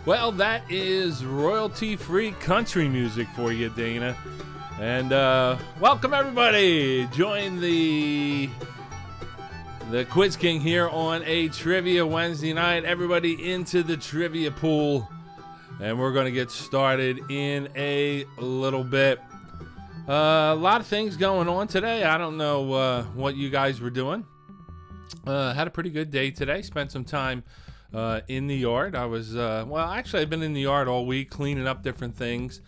Well, that is royalty-free country music for you, Dana. And welcome everybody. Join the Quiz King here on a Trivia Wednesday night. Everybody into the trivia pool. And we're going to get started in a little bit. A lot of things going on today. I don't know what you guys were doing. Had a pretty good day today. Spent some time in the yard. I was, actually I've been in the yard all week cleaning up different things.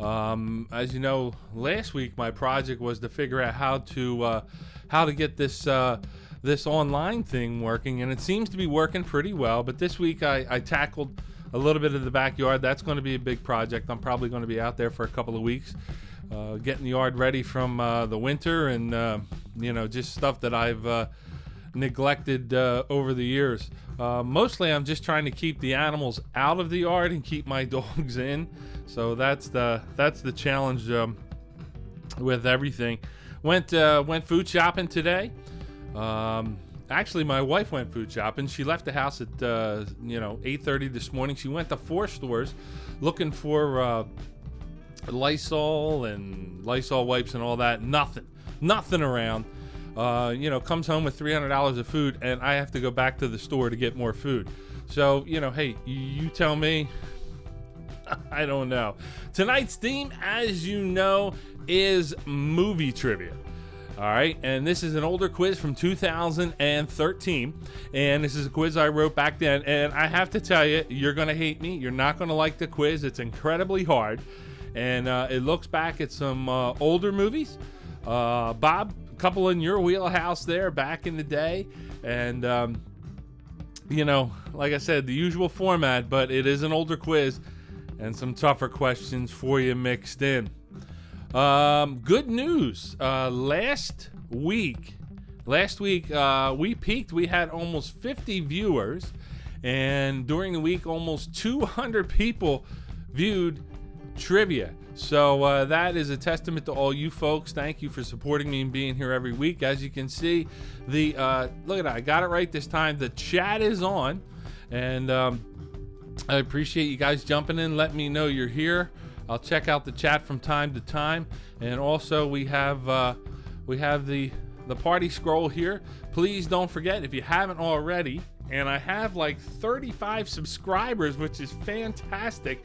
As you know, last week my project was to figure out how to get this online thing working, and it seems to be working pretty well. But this week I tackled a little bit of the backyard. That's going to be a big project. I'm probably going to be out there for a couple of weeks, getting the yard ready from the winter, and just stuff that I've neglected over the years. Mostly I'm just trying to keep the animals out of the yard and keep my dogs in. So that's the challenge with everything. Went food shopping today. Actually, my wife went food shopping. She left the house at 8:30 this morning. She went to 4 stores looking for Lysol and Lysol wipes and all that. Nothing around. Comes home with $300 of food, and I have to go back to the store to get more food. So, hey, you tell me. I don't know. Tonight's theme, as you know, is movie trivia. All right, and this is an older quiz from 2013, and this is a quiz I wrote back then, and I have to tell you, you're going to hate me. You're not going to like the quiz. It's incredibly hard, and it looks back at some older movies. Bob, a couple in your wheelhouse there back in the day, and like I said, the usual format, but it is an older quiz and some tougher questions for you mixed in. Good news. Last week we peaked. We had almost 50 viewers, and during the week almost 200 people viewed trivia. So that is a testament to all you folks. Thank you for supporting me and being here every week. As you can see, look at that. I got it right this time. The chat is on, and I appreciate you guys jumping in, letting me know you're here. I'll check out the chat from time to time, and also we have the party scroll here. Please don't forget, if you haven't already, and I have like 35 subscribers, which is fantastic.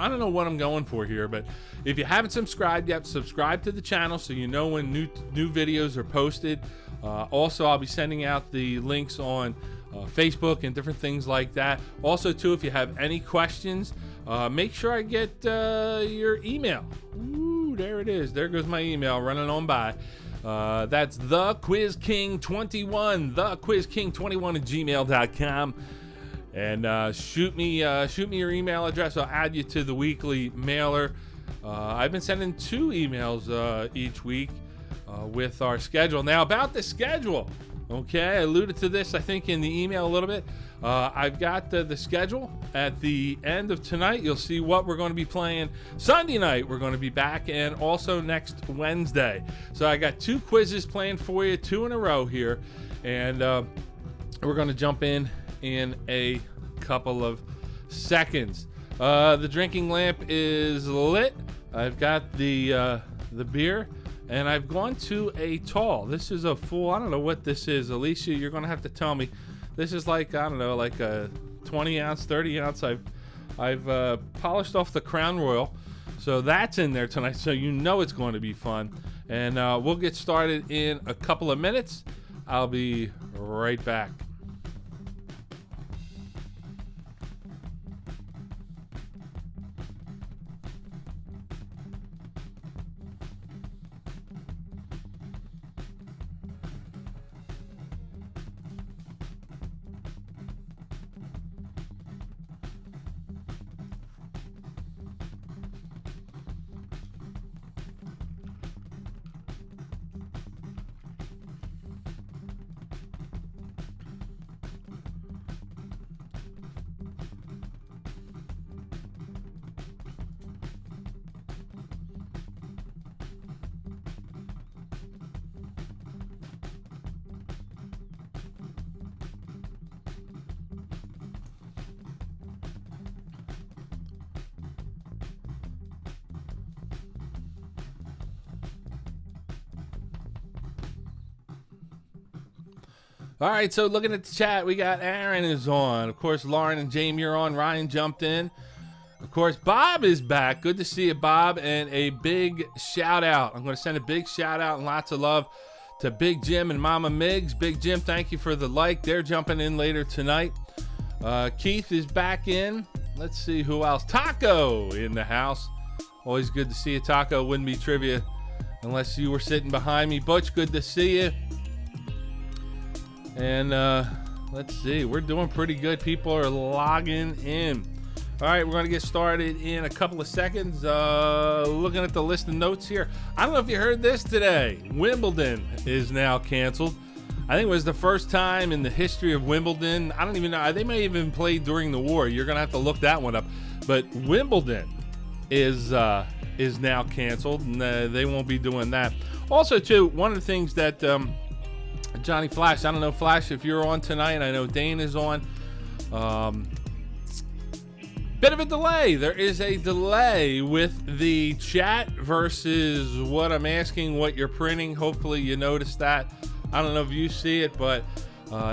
I don't know what I'm going for here, but if you haven't subscribed yet, subscribe to the channel so you know when new videos are posted. Also, I'll be sending out the links on Facebook and different things like that. Also, too, if you have any questions, make sure I get your email. Ooh, there it is. There goes my email running on by. That's thequizking21, thequizking21@gmail.com. And shoot me your email address. I'll add you to the weekly mailer. I've been sending 2 emails each week with our schedule. Now, about the schedule, okay, I alluded to this, I think, in the email a little bit. I've got the schedule. At the end of tonight, you'll see what we're going to be playing. Sunday night, we're going to be back, and also next Wednesday. So I got 2 quizzes planned for you, 2 in a row here. And we're going to jump in a couple of seconds. The drinking lamp is lit. I've got the beer, and I've gone to a tall. This is a full, I don't know what this is. Alicia, you're going to have to tell me. This is like, I don't know, like a 20 ounce, 30 ounce. I've polished off the Crown Royal. So that's in there tonight. So you know it's going to be fun. And we'll get started in a couple of minutes. I'll be right back. All right, so looking at the chat, we got Aaron is on. Of course, Lauren and Jamie are on. Ryan jumped in. Of course, Bob is back. Good to see you, Bob. And a big shout out. I'm going to send a big shout out and lots of love to Big Jim and Mama Miggs. Big Jim, thank you for the like. They're jumping in later tonight. Keith is back in. Let's see who else. Taco in the house. Always good to see you, Taco. Wouldn't be trivia unless you were sitting behind me. Butch, good to see you. And let's see, we're doing pretty good. People are logging in. All right, we're going to get started in a couple of seconds. Looking at the list of notes here. I don't know if you heard this today. Wimbledon is now canceled. I think it was the first time in the history of Wimbledon. I don't even know. They may even play during the war. You're going to have to look that one up. But Wimbledon is now canceled, and they won't be doing that. Also, too, one of the things that Johnny Flash, I don't know, Flash, if you're on tonight. I know Dane is on. Bit of a delay. There is a delay with the chat versus what I'm asking, what you're printing. Hopefully you noticed that. I don't know if you see it, but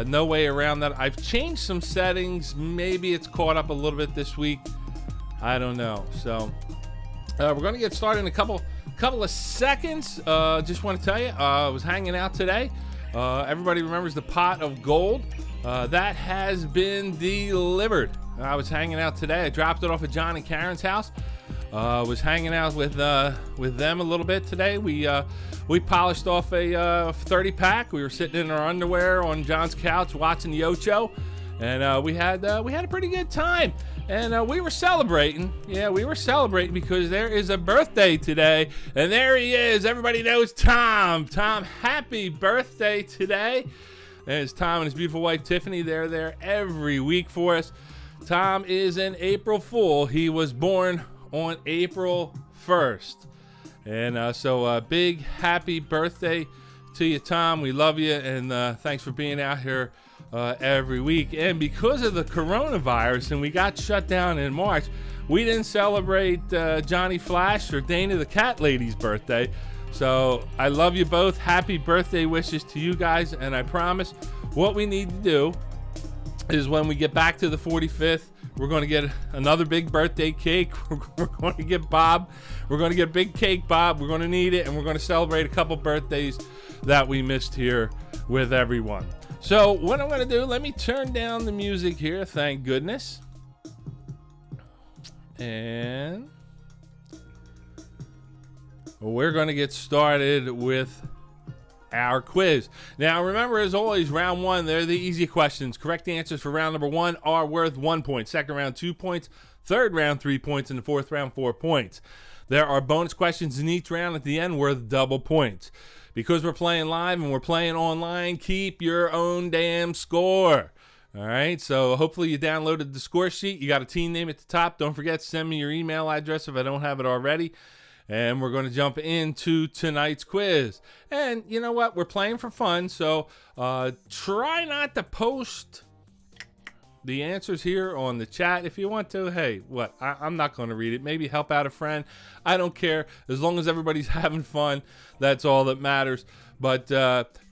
no way around that. I've changed some settings. Maybe it's caught up a little bit this week. I don't know. So we're going to get started in a couple of seconds. Just want to tell you, I was hanging out today. Everybody remembers the pot of gold. That has been delivered. I was hanging out today. I dropped it off at John and Karen's house. Was hanging out with them a little bit today. We polished off a 30 pack. We were sitting in our underwear on John's couch watching the Ocho, and we had a pretty good time. And we were celebrating. Yeah, we were celebrating because there is a birthday today, and there he is. Everybody knows Tom. Tom, happy birthday today. And it's Tom and his beautiful wife Tiffany. They're there every week for us. Tom is an April Fool. He was born on April 1st. And so big happy birthday to you, Tom. We love you, and thanks for being out here every week. And because of the coronavirus, and we got shut down in March, we didn't celebrate Johnny Flash or Dana the Cat Lady's birthday. So I love you both. Happy birthday wishes to you guys. And I promise what we need to do is when we get back to the 45th, we're going to get another big birthday cake. We're going to get Bob. We're going to get a big cake, Bob. We're going to need it. And we're going to celebrate a couple birthdays that we missed here with everyone. So what I'm going to do, let me turn down the music here. Thank goodness. And we're going to get started with our quiz. Now, remember, as always, round one, they're the easy questions. Correct answers for round number one are worth 1 point. Second round, 2 points. Third round, 3 points. And the fourth round, 4 points. There are bonus questions in each round at the end worth double points. Because we're playing live and we're playing online, keep your own damn score. All right, so hopefully you downloaded the score sheet. You got a team name at the top. Don't forget to send me your email address if I don't have it already. And we're going to jump into tonight's quiz. And you know what? We're playing for fun, so try not to post the answers here on the chat. If you want to, hey, I'm not going to read it. Maybe help out a friend. I don't care. As long as everybody's having fun, that's all that matters. But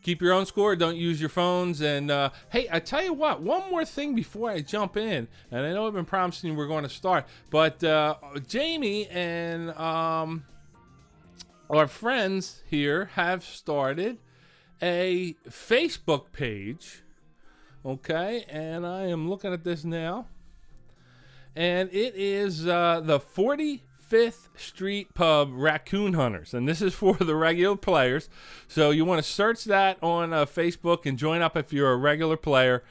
keep your own score. Don't use your phones. And hey, I tell you what, one more thing before I jump in. And I know I've been promising you we're going to start. But Jamie and our friends here have started a Facebook page. Okay, and I am looking at this now. And it is the 45th Street Pub Raccoon Hunters. And this is for the regular players. So you want to search that on Facebook and join up if you're a regular player.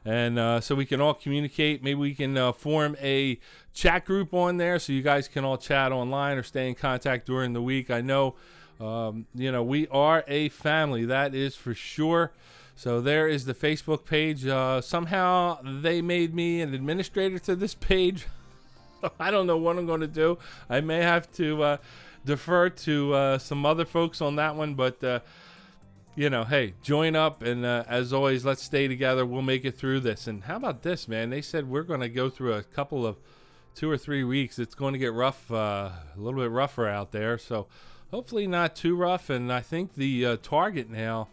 And so we can all communicate. Maybe we can form a chat group on there so you guys can all chat online or stay in contact during the week. I know, we are a family. That is for sure. So there is the Facebook page. Somehow they made me an administrator to this page. I don't know what I'm going to do. I may have to defer to some other folks on that one. But, hey, join up. And as always, let's stay together. We'll make it through this. And how about this, man? They said we're going to go through a couple of 2 or 3 weeks. It's going to get rough, a little bit rougher out there. So hopefully not too rough. And I think the target now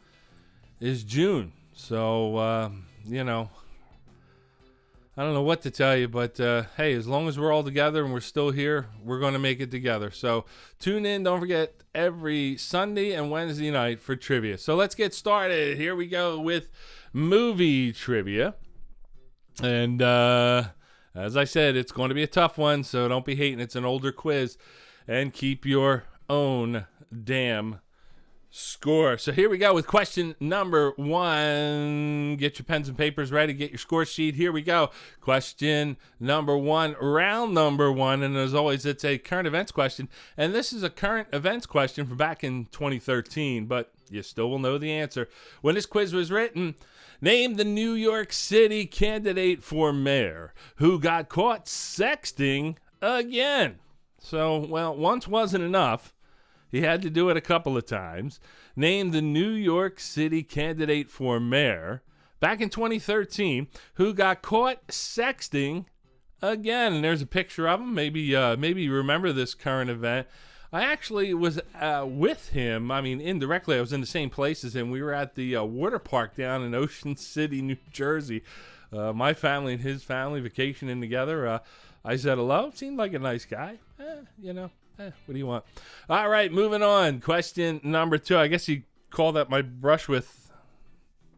is June. So, I don't know what to tell you, but hey, as long as we're all together and we're still here, we're going to make it together. So tune in. Don't forget, every Sunday and Wednesday night for trivia. So let's get started. Here we go with movie trivia. And as I said, it's going to be a tough one, so don't be hating. It's an older quiz. And keep your own damn score. So here we go with question number 1. Get your pens and papers ready. Get your score sheet. Here we go. Question number 1, round number 1. And as always, it's a current events question. And this is a current events question from back in 2013, but you still will know the answer. When this quiz was written, name the New York City candidate for mayor who got caught sexting again. So, well, once wasn't enough. He had to do it a couple of times. Name the New York City candidate for mayor back in 2013 who got caught sexting again. And there's a picture of him. Maybe you remember this current event. I actually was with him. I mean, indirectly, I was in the same place as him. We were at the water park down in Ocean City, New Jersey. My family and his family vacationing together. I said hello. Seemed like a nice guy. What do you want? All right, moving on. Question number 2. I guess you call that my brush with,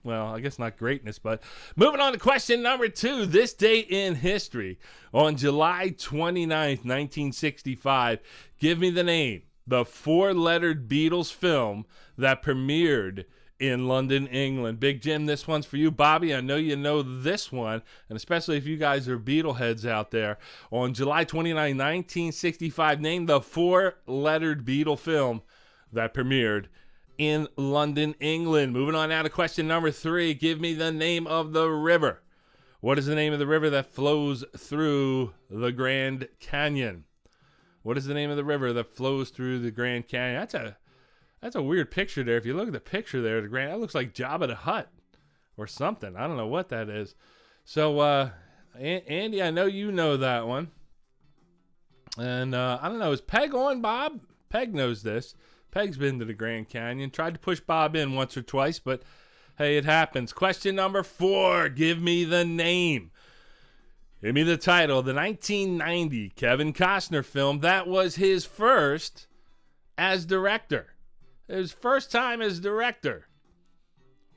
well, I guess not greatness, but moving on to question number 2. This date in history, on July 29th, 1965, give me the name, the 4-lettered Beatles film that premiered in London, England. Big Jim, this one's for you. Bobby, I know you know this one, and especially if you guys are Beatle heads out there. On July 29, 1965, name the 4-lettered Beatle film that premiered in London, England. Moving on now to question number 3. Give me the name of the river. What is the name of the river that flows through the Grand Canyon? What is the name of the river that flows through the Grand Canyon? That's a weird picture there. If you look at the picture there, that looks like Jabba the Hutt or something. I don't know what that is. So, Andy, I know you know that one. And I don't know. Is Peg on, Bob? Peg knows this. Peg's been to the Grand Canyon. Tried to push Bob in once or twice, but hey, it happens. Question number 4. Give me the name. Give me the title of the 1990 Kevin Costner film that was his first as director. His first time as director.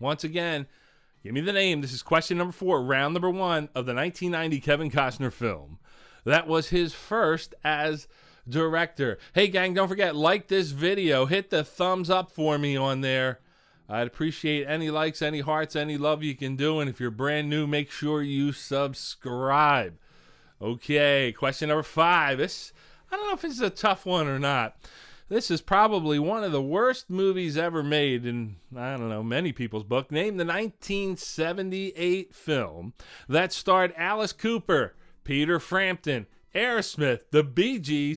Once again, give me the name. This is question number 4, round number 1 of the 1990 Kevin Costner film. That was his first as director. Hey, gang, don't forget, like this video. Hit the thumbs up for me on there. I'd appreciate any likes, any hearts, any love you can do. And if you're brand new, make sure you subscribe. Okay, question number 5. I don't know if this is a tough one or not. This is probably one of the worst movies ever made in, I don't know, many people's book. Name the 1978 film that starred Alice Cooper, Peter Frampton, Aerosmith, the Bee Gees.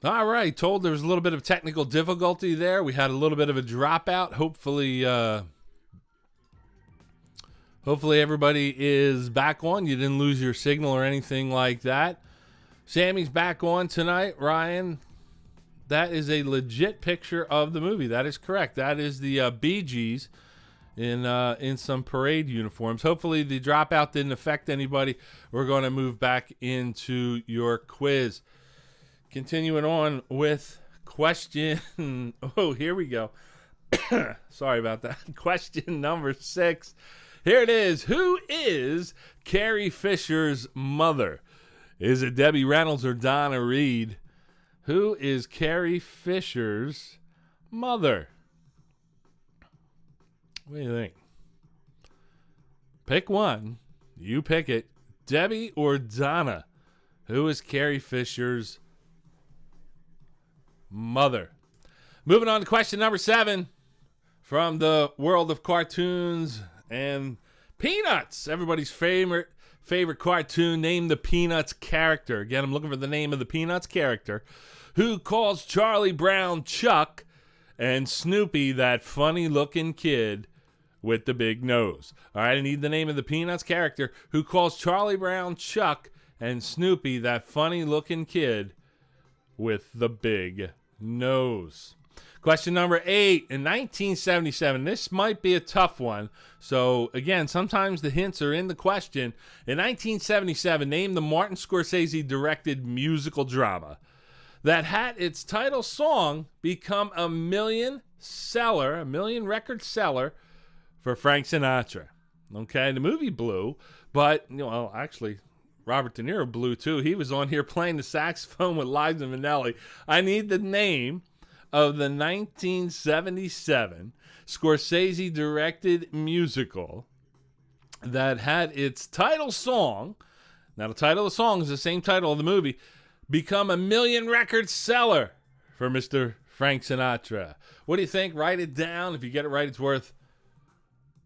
All right, told there was a little bit of technical difficulty there. We had a little bit of a dropout. Hopefully everybody is back on. You didn't lose your signal or anything like that. Sammy's back on tonight. Ryan, that is a legit picture of the movie. That is correct. That is the Bee Gees in some parade uniforms. Hopefully the dropout didn't affect anybody. We're going to move back into your quiz. Continuing on with question. Oh, here we go. Sorry about that. Question number 6. Here it is. Who is Carrie Fisher's mother? Is it Debbie Reynolds or Donna Reed? Who is Carrie Fisher's mother? What do you think? Pick one. You pick it. Debbie or Donna? Who is Carrie Fisher's mother? Moving on to question number 7 from the world of cartoons and Peanuts. Everybody's favorite cartoon. Name the Peanuts character. Again, I'm looking for the name of the Peanuts character who calls Charlie Brown Chuck and Snoopy that funny-looking kid with the big nose. All right, I need the name of the Peanuts character who calls Charlie Brown Chuck and Snoopy that funny-looking kid with the big nose. Question number 8. In 1977, this might be a tough one. So, again, sometimes the hints are in the question. In 1977, name the Martin Scorsese directed musical drama that had its title song become a million record seller for Frank Sinatra. Okay, the movie blew, but, actually, Robert De Niro blew too. He was on here playing the saxophone with Liza Minnelli. I need the name of the 1977 Scorsese directed musical that had its title song, now the title of the song is the same title of the movie, become a million record seller for Mr. Frank Sinatra. What do you think? Write it down. If you get it right, it's worth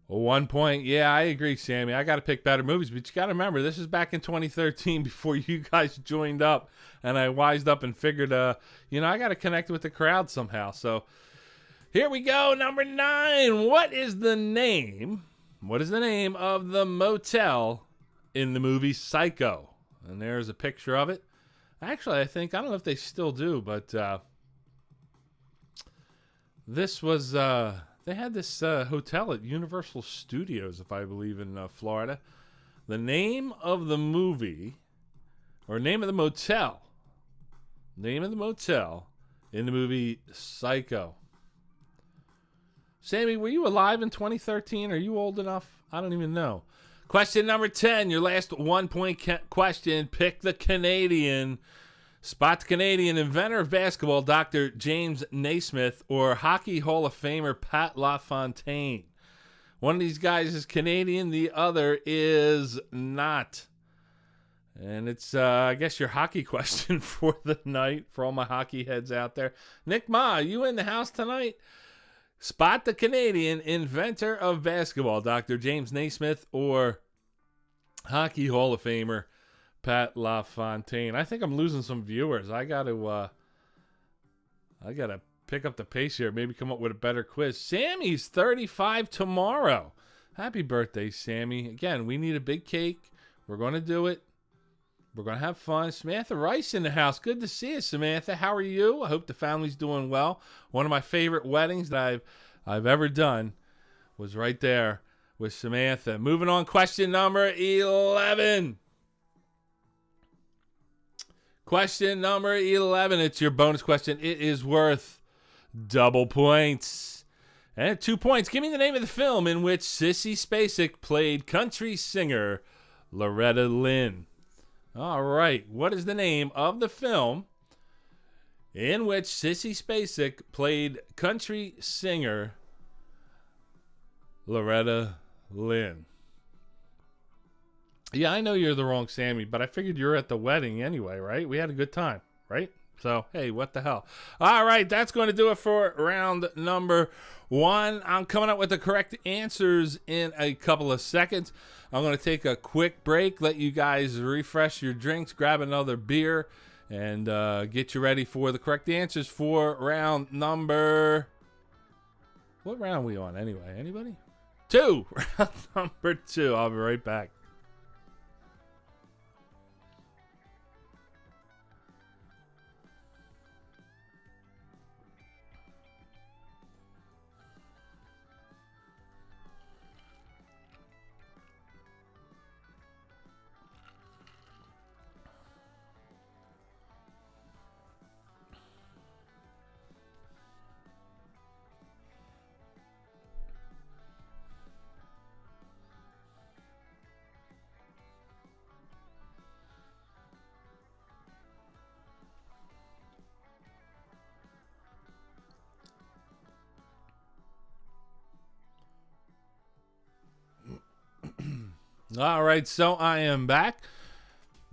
1 point. Yeah, I agree, Sammy. I got to pick better movies, but you got to remember, this is back in 2013 before you guys joined up, and I wised up and figured, I got to connect with the crowd somehow. So here we go. Number 9. What is the name of the motel in the movie Psycho? And there's a picture of it. Actually, I don't know if they still do, but this was, they had this hotel at Universal Studios, if I believe, in Florida. The name of the movie, or name of the motel in the movie Psycho. Sammy, were you alive in 2013? Are you old enough? I don't even know. Question number 10, your last 1 point question. Pick the Canadian. Spot the Canadian inventor of basketball, Dr. James Naismith, or Hockey Hall of Famer Pat LaFontaine. One of these guys is Canadian, the other is not. And it's, I guess, your hockey question for the night, for all my hockey heads out there. Nick Ma, you in the house tonight? Spot the Canadian inventor of basketball, Dr. James Naismith, or Hockey Hall of Famer Pat LaFontaine. I think I'm losing some viewers. I got to pick up the pace here. Maybe come up with a better quiz. Sammy's 35 tomorrow. Happy birthday, Sammy. Again, we need a big cake. We're going to do it. We're going to have fun. Samantha Rice in the house. Good to see you, Samantha. How are you? I hope the family's doing well. One of my favorite weddings that I've ever done was right there with Samantha. Moving on, question number 11. Question number 11. It's your bonus question. It is worth double points. And 2 points. Give me the name of the film in which Sissy Spacek played country singer Loretta Lynn. All right. What is the name of the film in which Sissy Spacek played country singer Loretta Lynn? Yeah, I know you're the wrong Sammy, but I figured you're at the wedding anyway, right? We had a good time, right? So, hey, what the hell? All right, that's going to do it for round number 1. I'm coming up with the correct answers in a couple of seconds. I'm going to take a quick break, let you guys refresh your drinks, grab another beer, and get you ready for the correct answers for round number... What round are we on anyway? Anybody? 2. Round number 2. I'll be right back. All right, so I am back.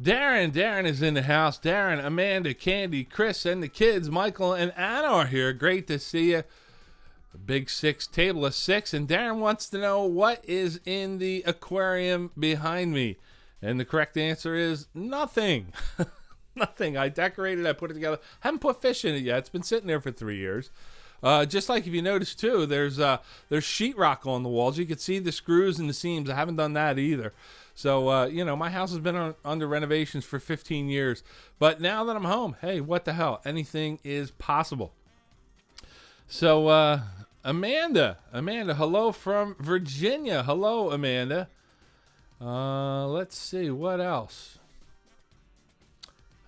Darren is in the house. Darren, Amanda, Candy, Chris, and the kids, Michael and Anna are here. Great to see you. The big 6, table of 6. And Darren wants to know what is in the aquarium behind me. And the correct answer is nothing. Nothing. I decorated, I put it together. Haven't put fish in it yet. It's been sitting there for 3 years. Just like if you notice too, there's sheetrock on the walls. You can see the screws and the seams. I haven't done that either. So, my house has been under renovations for 15 years. But now that I'm home, hey, what the hell? Anything is possible. So, Amanda, hello from Virginia. Hello, Amanda. Let's see, what else?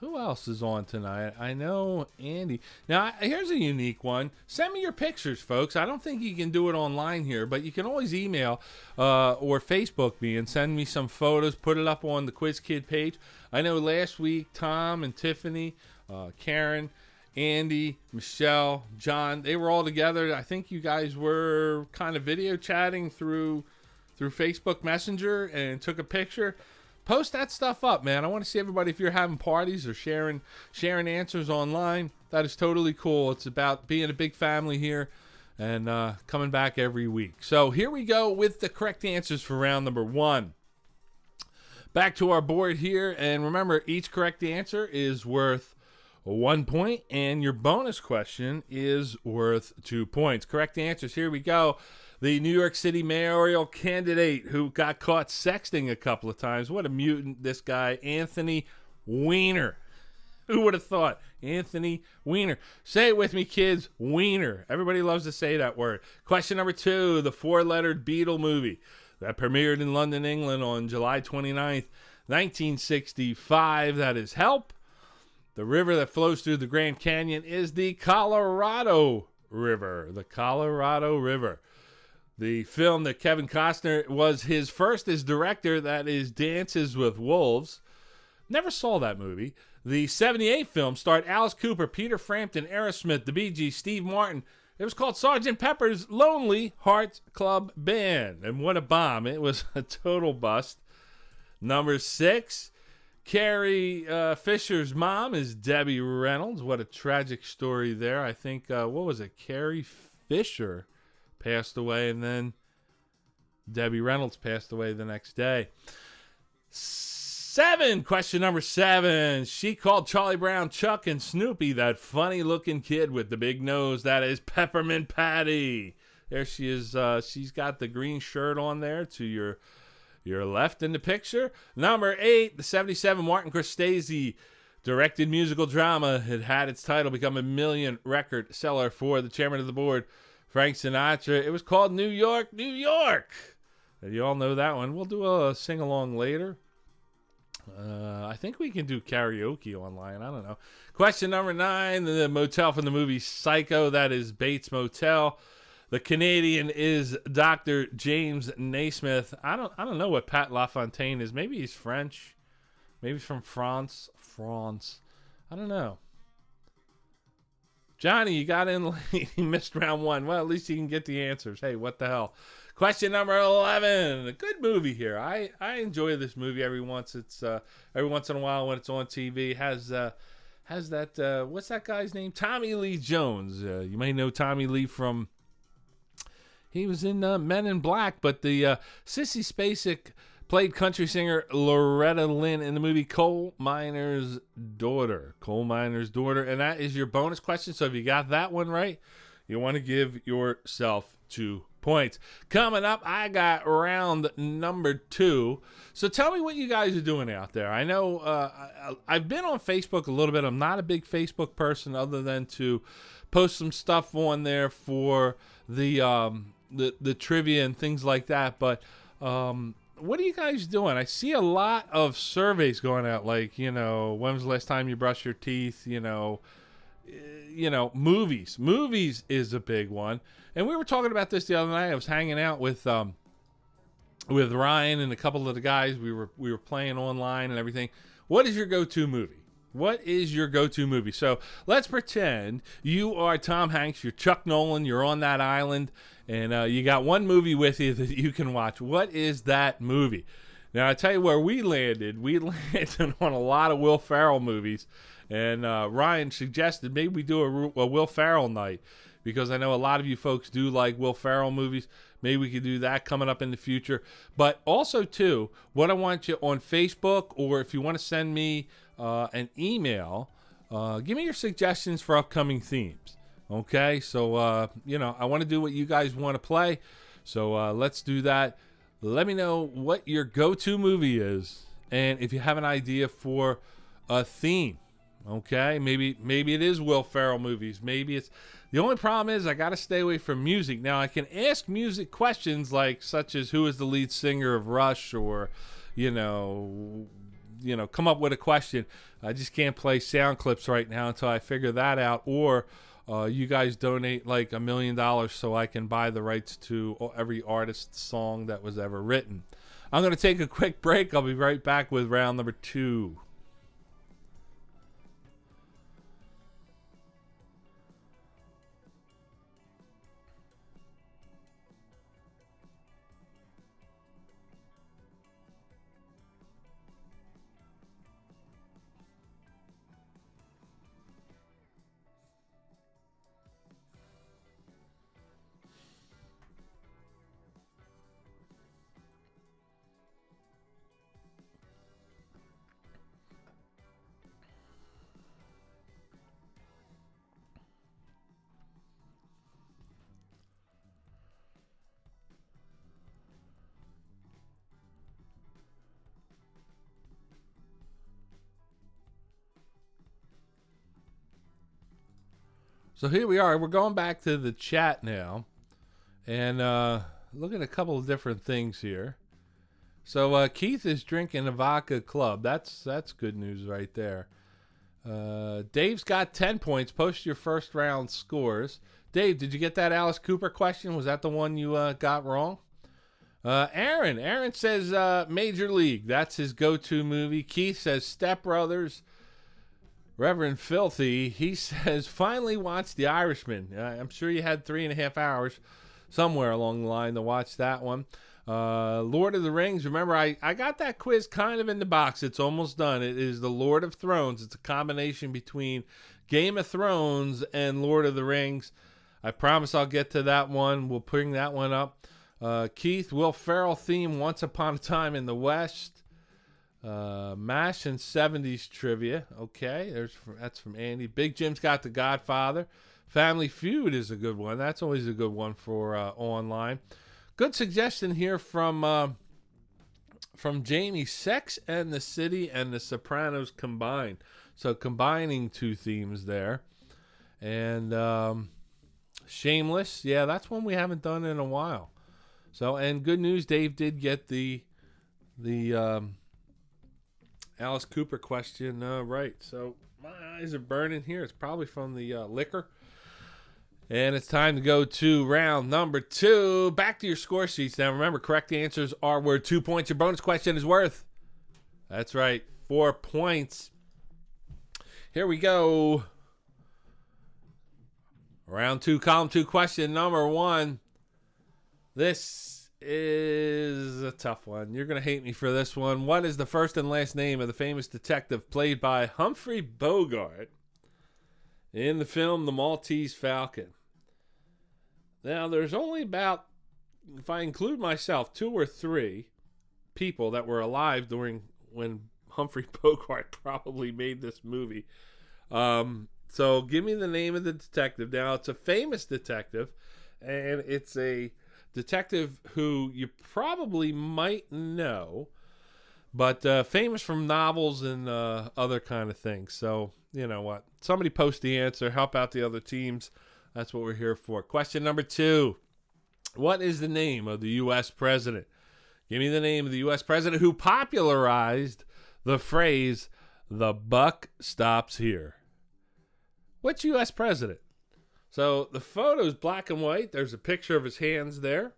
Who else is on tonight? I know Andy. Now, here's a unique one. Send me your pictures, folks. I don't think you can do it online here, but you can always email or Facebook me and send me some photos. Put it up on the Quiz Kid page. I know last week, Tom and Tiffany, Karen, Andy, Michelle, John, they were all together. I think you guys were kind of video chatting through Facebook Messenger and took a picture. Post that stuff up, man. I want to see everybody. If you're having parties or sharing answers online, that is totally cool. It's about being a big family here and coming back every week. So here we go with the correct answers for round number 1. Back to our board here, and remember, each correct answer is worth 1 point, and your bonus question is worth 2 points. Correct answers. Here we go. The New York City mayoral candidate who got caught sexting a couple of times. What a mutant, this guy, Anthony Weiner. Who would have thought? Anthony Weiner. Say it with me, kids. Weiner. Everybody loves to say that word. Question number 2, the 4-lettered Beatle movie that premiered in London, England on July 29th, 1965. That is Help. The river that flows through the Grand Canyon is the Colorado River. The Colorado River. The film that Kevin Costner was his first as director, that is Dances with Wolves. Never saw that movie. The 78 film starred Alice Cooper, Peter Frampton, Aerosmith, the Bee Gees, Steve Martin. It was called Sgt. Pepper's Lonely Hearts Club Band. And what a bomb. It was a total bust. Number 6, Carrie Fisher's mom is Debbie Reynolds. What a tragic story there. I think, what was it? Carrie Fisher passed away, and then Debbie Reynolds passed away the next day. 7, question number 7. She called Charlie Brown, Chuck, and Snoopy that funny-looking kid with the big nose. That is Peppermint Patty. There she is. She's got the green shirt on there to your left in the picture. Number 8, the 77 Martin Scorsese directed musical drama. It had its title become a million record seller for the chairman of the board, Frank Sinatra. It was called New York, New York. You all know that one. We'll do a sing-along later. I think we can do karaoke online. I don't know. Question number 9, the motel from the movie Psycho. That is Bates Motel. The Canadian is Dr. James Naismith. I don't know what Pat LaFontaine is. Maybe he's French. Maybe he's from France. I don't know. Johnny, you got in late. You missed round 1. Well, at least you can get the answers. Hey, what the hell? Question number 11. A good movie here. I enjoy this movie every once in a while when it's on TV. Has that what's that guy's name? Tommy Lee Jones. You may know Tommy Lee from. He was in Men in Black, but the Sissy Spacek played country singer Loretta Lynn in the movie Coal Miner's Daughter. Coal Miner's Daughter. And that is your bonus question. So if you got that one right, you want to give yourself 2 points. Coming up, I got round number 2. So tell me what you guys are doing out there. I know I've been on Facebook a little bit. I'm not a big Facebook person other than to post some stuff on there for the trivia and things like that. But what are you guys doing? I see a lot of surveys going out, like, when was the last time you brushed your teeth? Movies. Movies is a big one. And we were talking about this the other night. I was hanging out with Ryan and a couple of the guys. We were playing online and everything. What is your go-to movie? What is your go-to movie? So let's pretend you are Tom Hanks, you're Chuck Nolan, you're on that island, and you got one movie with you that you can watch. What is that movie? Now, I tell you where we landed. We landed on a lot of Will Ferrell movies, and Ryan suggested maybe we do a Will Ferrell night, because I know a lot of you folks do like Will Ferrell movies. Maybe we could do that coming up in the future. But also, too, what I want you on Facebook, or if you want to send me an email, give me your suggestions for upcoming themes. Okay, so I want to do what you guys want to play. So let's do that. Let me know what your go-to movie is, and if you have an idea for a theme. Okay, maybe it is Will Ferrell movies. Maybe it's the only problem is I got to stay away from music. Now I can ask music questions like such as who is the lead singer of Rush, or come up with a question. I just can't play sound clips right now until I figure that out, or you guys donate like $1 million so I can buy the rights to every artist's song that was ever written. I'm going to take a quick break. I'll be right back with round number 2. So here we are. We're going back to the chat now, and look at a couple of different things here. So Keith is drinking a vodka club. That's good news right there. Dave's got 10 points. Post your first round scores. Dave, did you get that Alice Cooper question? Was that the one you got wrong? Aaron says Major League. That's his go-to movie. Keith says Step Brothers. Reverend Filthy, he says, finally watched The Irishman. I'm sure you had 3.5 hours somewhere along the line to watch that one. Lord of the Rings, remember, I got that quiz kind of in the box. It's almost done. It is the Lord of Thrones. It's a combination between Game of Thrones and Lord of the Rings. I promise I'll get to that one. We'll bring that one up. Keith, Will Ferrell theme, Once Upon a Time in the West. MASH and 70s trivia. Okay, that's from Andy. Big Jim's got The Godfather. Family Feud is a good one. That's always a good one for online. Good suggestion here from Jamie. Sex and the City and The Sopranos combined. So combining two themes there. And Shameless. Yeah, that's one we haven't done in a while. So, and good news, Dave did get the Alice Cooper question right. So my eyes are burning here. It's probably from the liquor. And it's time to go to round number 2. Back to your score sheets. Now remember, correct answers are worth 2 points. Your bonus question is worth, that's right, 4 points. Here we go. Round 2, column 2, question number 1. This is a tough one. You're going to hate me for this one. What is the first and last name of the famous detective played by Humphrey Bogart in the film The Maltese Falcon? Now, there's only about, if I include myself, 2 or 3 people that were alive during when Humphrey Bogart probably made this movie. So give me the name of the detective. Now, it's a famous detective, and it's a detective who you probably might know, but famous from novels and other kind of things. So, you know what? Somebody post the answer. Help out the other teams. That's what we're here for. Question number 2. What is the name of the U.S. president? Give me the name of the U.S. president who popularized the phrase, "The buck stops here." Which U.S. president? So the photo is black and white. There's a picture of his hands there.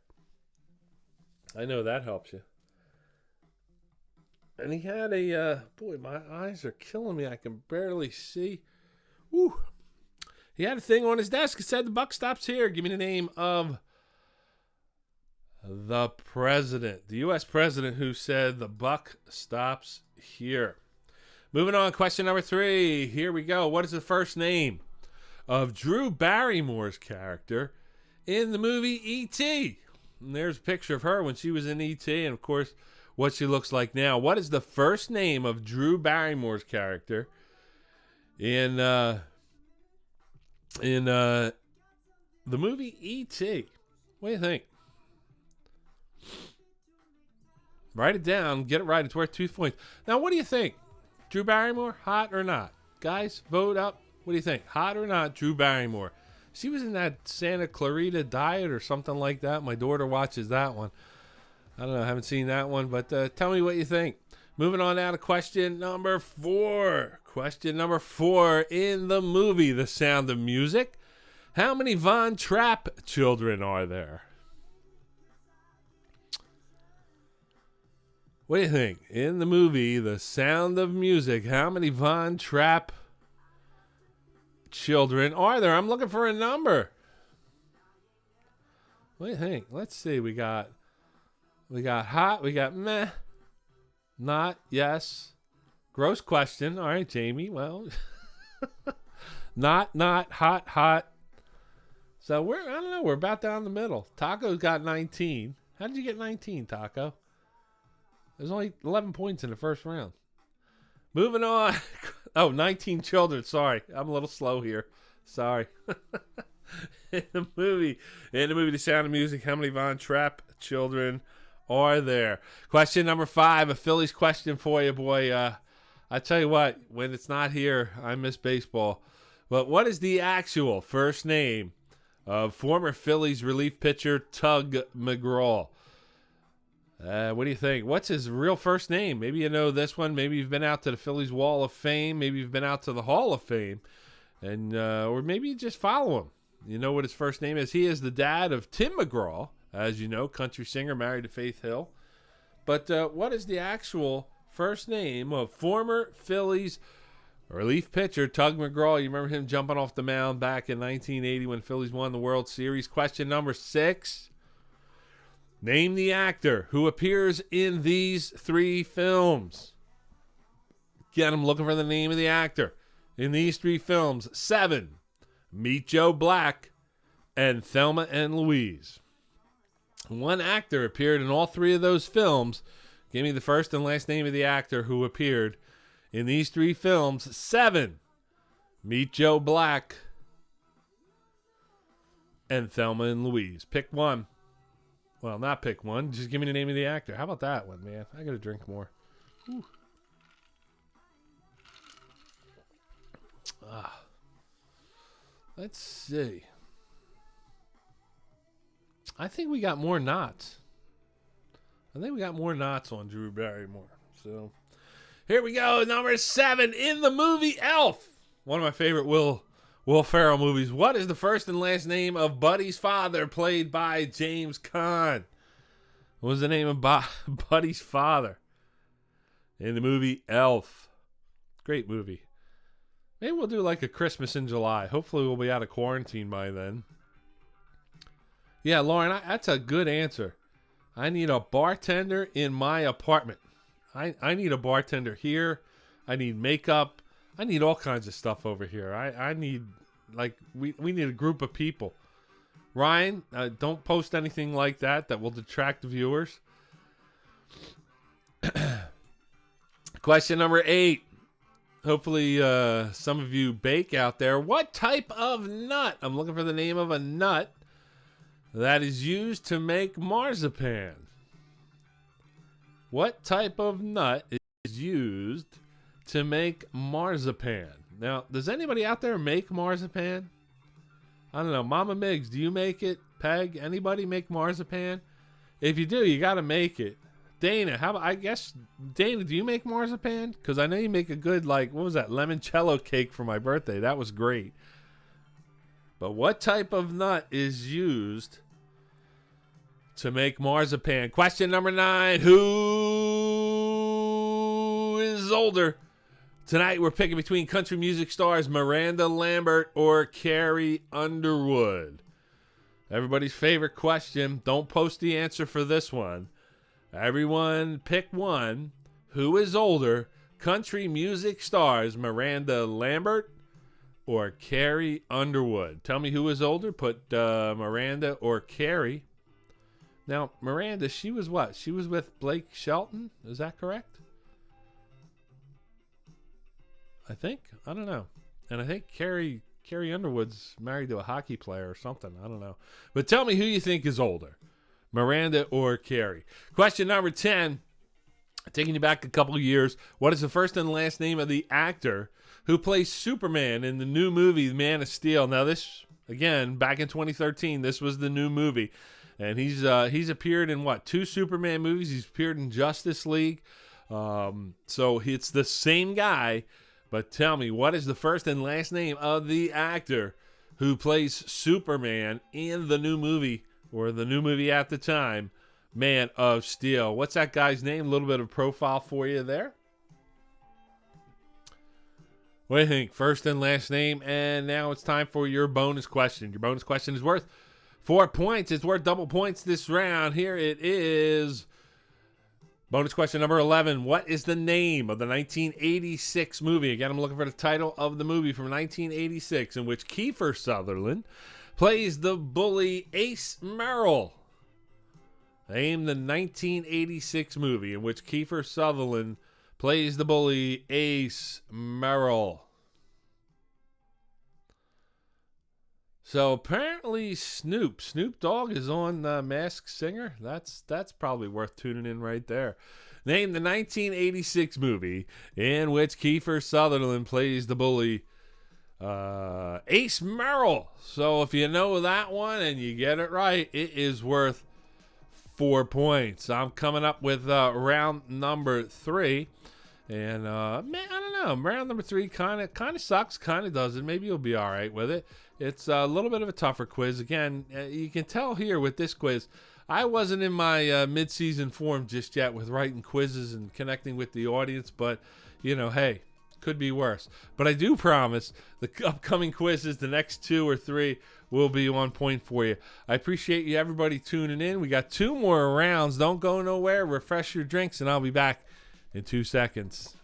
I know that helps you. And he had a, boy, my eyes are killing me. I can barely see. Woo. He had a thing on his desk. It said, "The buck stops here." Give me the name of the president. The U.S. president who said, "The buck stops here." Moving on, question number 3. Here we go. What is the first name of Drew Barrymore's character in the movie E.T.? And there's a picture of her when she was in E.T. and, of course, what she looks like now. What is the first name of Drew Barrymore's character in The movie E.T. What do you think? Write it down. Get it right. It's worth 2 points. Now, what do you think? Drew Barrymore, hot or not? Guys, vote up. What do you think? Hot or not, Drew Barrymore? She was in that Santa Clarita Diet or something like that. My daughter watches that one. I don't know. I haven't seen that one, but tell me what you think. Moving on now to question number 4. Question number 4. In the movie The Sound of Music, how many Von Trapp children are there? What do you think? In the movie The Sound of Music, how many Von Trapp children are there? I'm looking for a number. What do you think? Let's see. We got hot, we got meh, not, yes. Gross question. All right, Jamie. Well, not, hot. So I don't know, we're about down the middle. Taco's got 19. How did you get 19, Taco? There's only 11 points in the first round. Moving on. Oh, 19 children. Sorry. I'm a little slow here. Sorry. In the movie The Sound of Music, how many Von Trapp children are there? Question number 5, a Phillies question for you, boy. I tell you what, when it's not here, I miss baseball. But what is the actual first name of former Phillies relief pitcher Tug McGraw? What do you think? What's his real first name? Maybe you know this one. Maybe you've been out to the Phillies Wall of Fame. Maybe you've been out to the Hall of Fame. And or maybe you just follow him. You know what his first name is. He is the dad of Tim McGraw, as you know, country singer, married to Faith Hill. But what is the actual first name of former Phillies relief pitcher Tug McGraw? You remember him jumping off the mound back in 1980 when Phillies won the World Series. Question number 6. Name the actor who appears in these 3 films. Again, I'm looking for the name of the actor in these 3 films. 7. Meet Joe Black and Thelma and Louise. One actor appeared in all 3 of those films. Give me the first and last name of the actor who appeared in these 3 films. 7. Meet Joe Black and Thelma and Louise. Pick one. Well, not pick one. Just give me the name of the actor. How about that one, man? I got to drink more. Let's see. I think we got more knots. on Drew Barrymore. So here we go. Number 7 in the movie Elf. One of my favorite Will Ferrell movies. What is the first and last name of Buddy's father, played by James Caan? What was the name of Buddy's father in the movie Elf? Great movie. Maybe we'll do like a Christmas in July. Hopefully we'll be out of quarantine by then. Yeah, Lauren, that's a good answer. I need a bartender in my apartment. I need a bartender here. I need makeup. I need all kinds of stuff over here. I need, like, we need a group of people. Ryan, don't post anything like that will detract viewers. Question number 8. Hopefully some of you bake out there. What type of nut? I'm looking for the name of a nut that is used to make marzipan. What type of nut is used to make marzipan? Now, does anybody out there make marzipan? I don't know. Mama Miggs, do you make it? Peg, anybody make marzipan? If you do, you got to make it. Dana, Dana, do you make marzipan? Because I know you make a good, like, what was that, limoncello cake for my birthday. That was great. But what type of nut is used to make marzipan? Question number 9. Who is older? Tonight we're picking between country music stars Miranda Lambert or Carrie Underwood. Everybody's favorite question. Don't post the answer for this one. Everyone pick one. Who is older? Country music stars Miranda Lambert or Carrie Underwood? Tell me who is older. Put Miranda or Carrie. Now, Miranda, she was what? She was with Blake Shelton? Is that correct? I think. I don't know. And I think Carrie Carrie Underwood's married to a hockey player or something. I don't know. But tell me who you think is older, Miranda or Carrie. Question number 10, taking you back a couple of years. What is the first and last name of the actor who plays Superman in the new movie Man of Steel? Now this, again, back in 2013, this was the new movie. And he's appeared in, 2 Superman movies. He's appeared in Justice League. So it's the same guy. But tell me, what is the first and last name of the actor who plays Superman in the new movie, or the new movie at the time, Man of Steel? What's that guy's name? A little bit of profile for you there. What do you think? First and last name. And now it's time for your bonus question. Your bonus question is worth 4 points. It's worth double points this round. Here it is. Bonus question number 11. What is the name of the 1986 movie? Again, I'm looking for the title of the movie from 1986 in which Kiefer Sutherland plays the bully Ace Merrill. Name the 1986 movie in which Kiefer Sutherland plays the bully Ace Merrill. So apparently Snoop Dogg is on Masked Singer. That's probably worth tuning in right there. Name the 1986 movie in which Kiefer Sutherland plays the bully Ace Merrill. So if you know that one and you get it right, it is worth 4 points. I'm coming up with round number 3. And, man, I don't know. Round number 3 kind of sucks, kind of doesn't. Maybe you'll be all right with it. It's a little bit of a tougher quiz. Again, you can tell here with this quiz, I wasn't in my mid-season form just yet with writing quizzes and connecting with the audience. But, hey, could be worse. But I do promise the upcoming quizzes, the next 2 or 3, will be on point for you. I appreciate you, everybody, tuning in. We got 2 more rounds. Don't go nowhere. Refresh your drinks, and I'll be back in 2 seconds.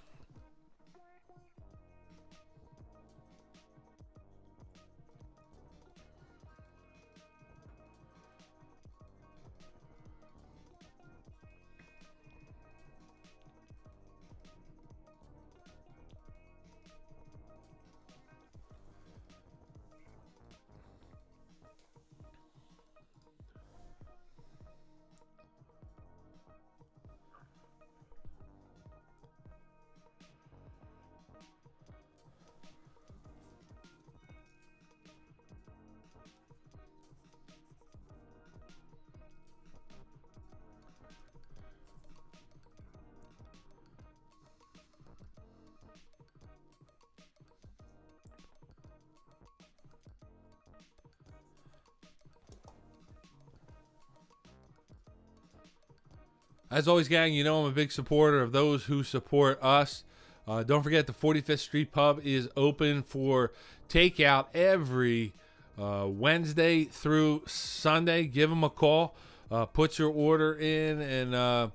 As always, gang, I'm a big supporter of those who support us. Don't forget the 45th Street Pub is open for takeout every Wednesday through Sunday. Give them a call. Put your order in and,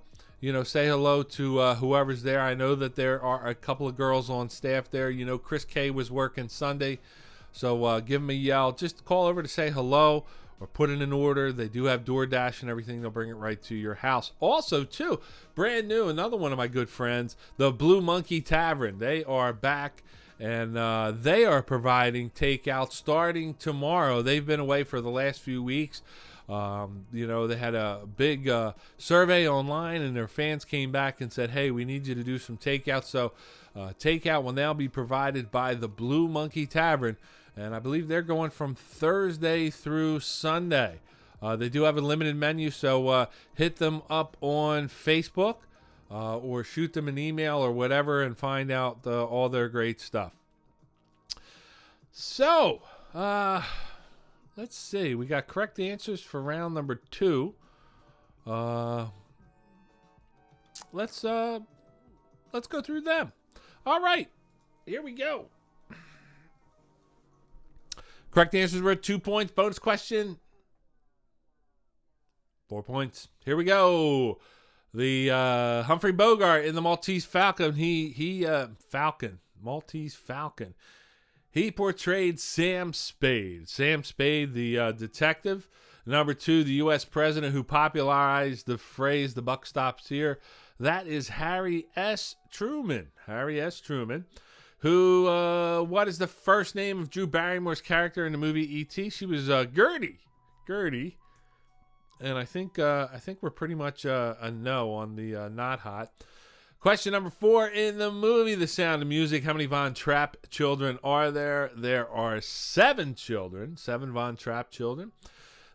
say hello to whoever's there. I know that there are a couple of girls on staff there. Chris K was working Sunday, so give them a yell. Just call over to say hello. Or put in an order. They do have DoorDash and everything. They'll bring it right to your house. Also, too, brand new, another one of my good friends, the Blue Monkey Tavern. They are back, and they are providing takeout starting tomorrow. They've been away for the last few weeks. They had a big survey online, and their fans came back and said, hey, we need you to do some takeout. So takeout will now be provided by the Blue Monkey Tavern. And I believe they're going from Thursday through Sunday. They do have a limited menu, so hit them up on Facebook or shoot them an email or whatever and find out all their great stuff. So, let's see. We got correct answers for round number 2. Let's go through them. All right, here we go. Correct answers were 2 points. Bonus question, 4 points. Here we go. The Humphrey Bogart in the Maltese Falcon. Maltese Falcon. He portrayed Sam Spade. Sam Spade, the detective. Number 2, the U.S. president who popularized the phrase "the buck stops here." That is Harry S. Truman. Harry S. Truman, What is the first name of Drew Barrymore's character in the movie E.T.? She was Gertie. Gertie. And I think we're pretty much a no on the not hot. Question number 4. In the movie The Sound of Music, how many Von Trapp children are there? There are 7 children. 7 Von Trapp children.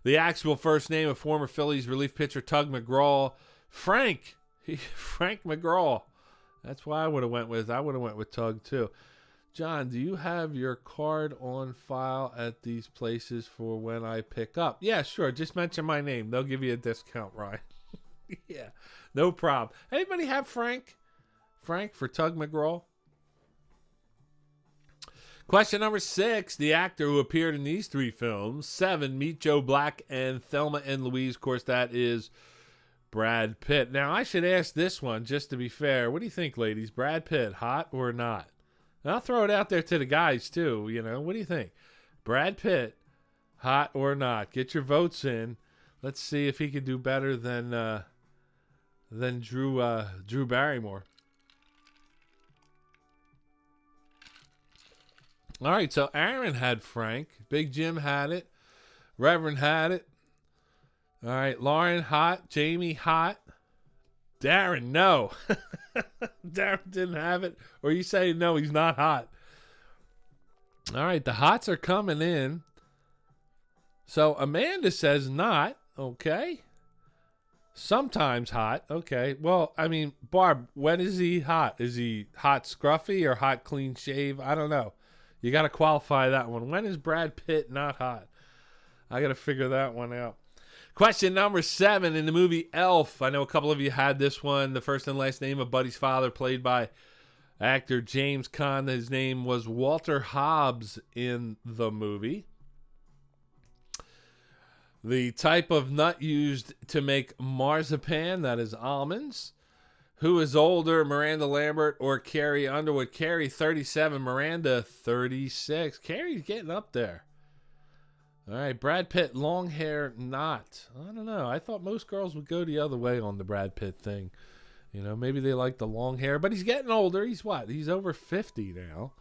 The actual first name of former Phillies relief pitcher Tug McGraw. Frank McGraw. That's why I would have went with Tug too. John, do you have your card on file at these places for when I pick up? Yeah, sure. Just mention my name. They'll give you a discount, Ryan. Yeah, no problem. Anybody have Frank? Frank for Tug McGraw? Question number 6. The actor who appeared in these 3 films, 7, Meet Joe Black and Thelma and Louise. Of course, that is Brad Pitt. Now, I should ask this one just to be fair. What do you think, ladies? Brad Pitt, hot or not? And I'll throw it out there to the guys, too. You know, what do you think? Brad Pitt, hot or not? Get your votes in. Let's see if he can do better than Drew Barrymore. All right, so Aaron had Frank. Big Jim had it. Reverend had it. All right, Lauren, hot. Jamie, hot. Darren, no. Darren didn't have it. Or you say, no, he's not hot. All right, the hots are coming in. So Amanda says not. Okay. Sometimes hot. Okay. Well, I mean, Barb, when is he hot? Is he hot scruffy or hot clean shave? I don't know. You got to qualify that one. When is Brad Pitt not hot? I got to figure that one out. Question number 7. In the movie Elf, I know a couple of you had this one. The first and last name of Buddy's father, played by actor James Caan. His name was Walter Hobbs in the movie. The type of nut used to make marzipan, that is almonds. Who is older, Miranda Lambert or Carrie Underwood? Carrie, 37. Miranda, 36. Carrie's getting up there. All right, Brad Pitt, long hair, not. I don't know. I thought most girls would go the other way on the Brad Pitt thing. You know, maybe they like the long hair, but he's getting older. He's what? He's over 50 now.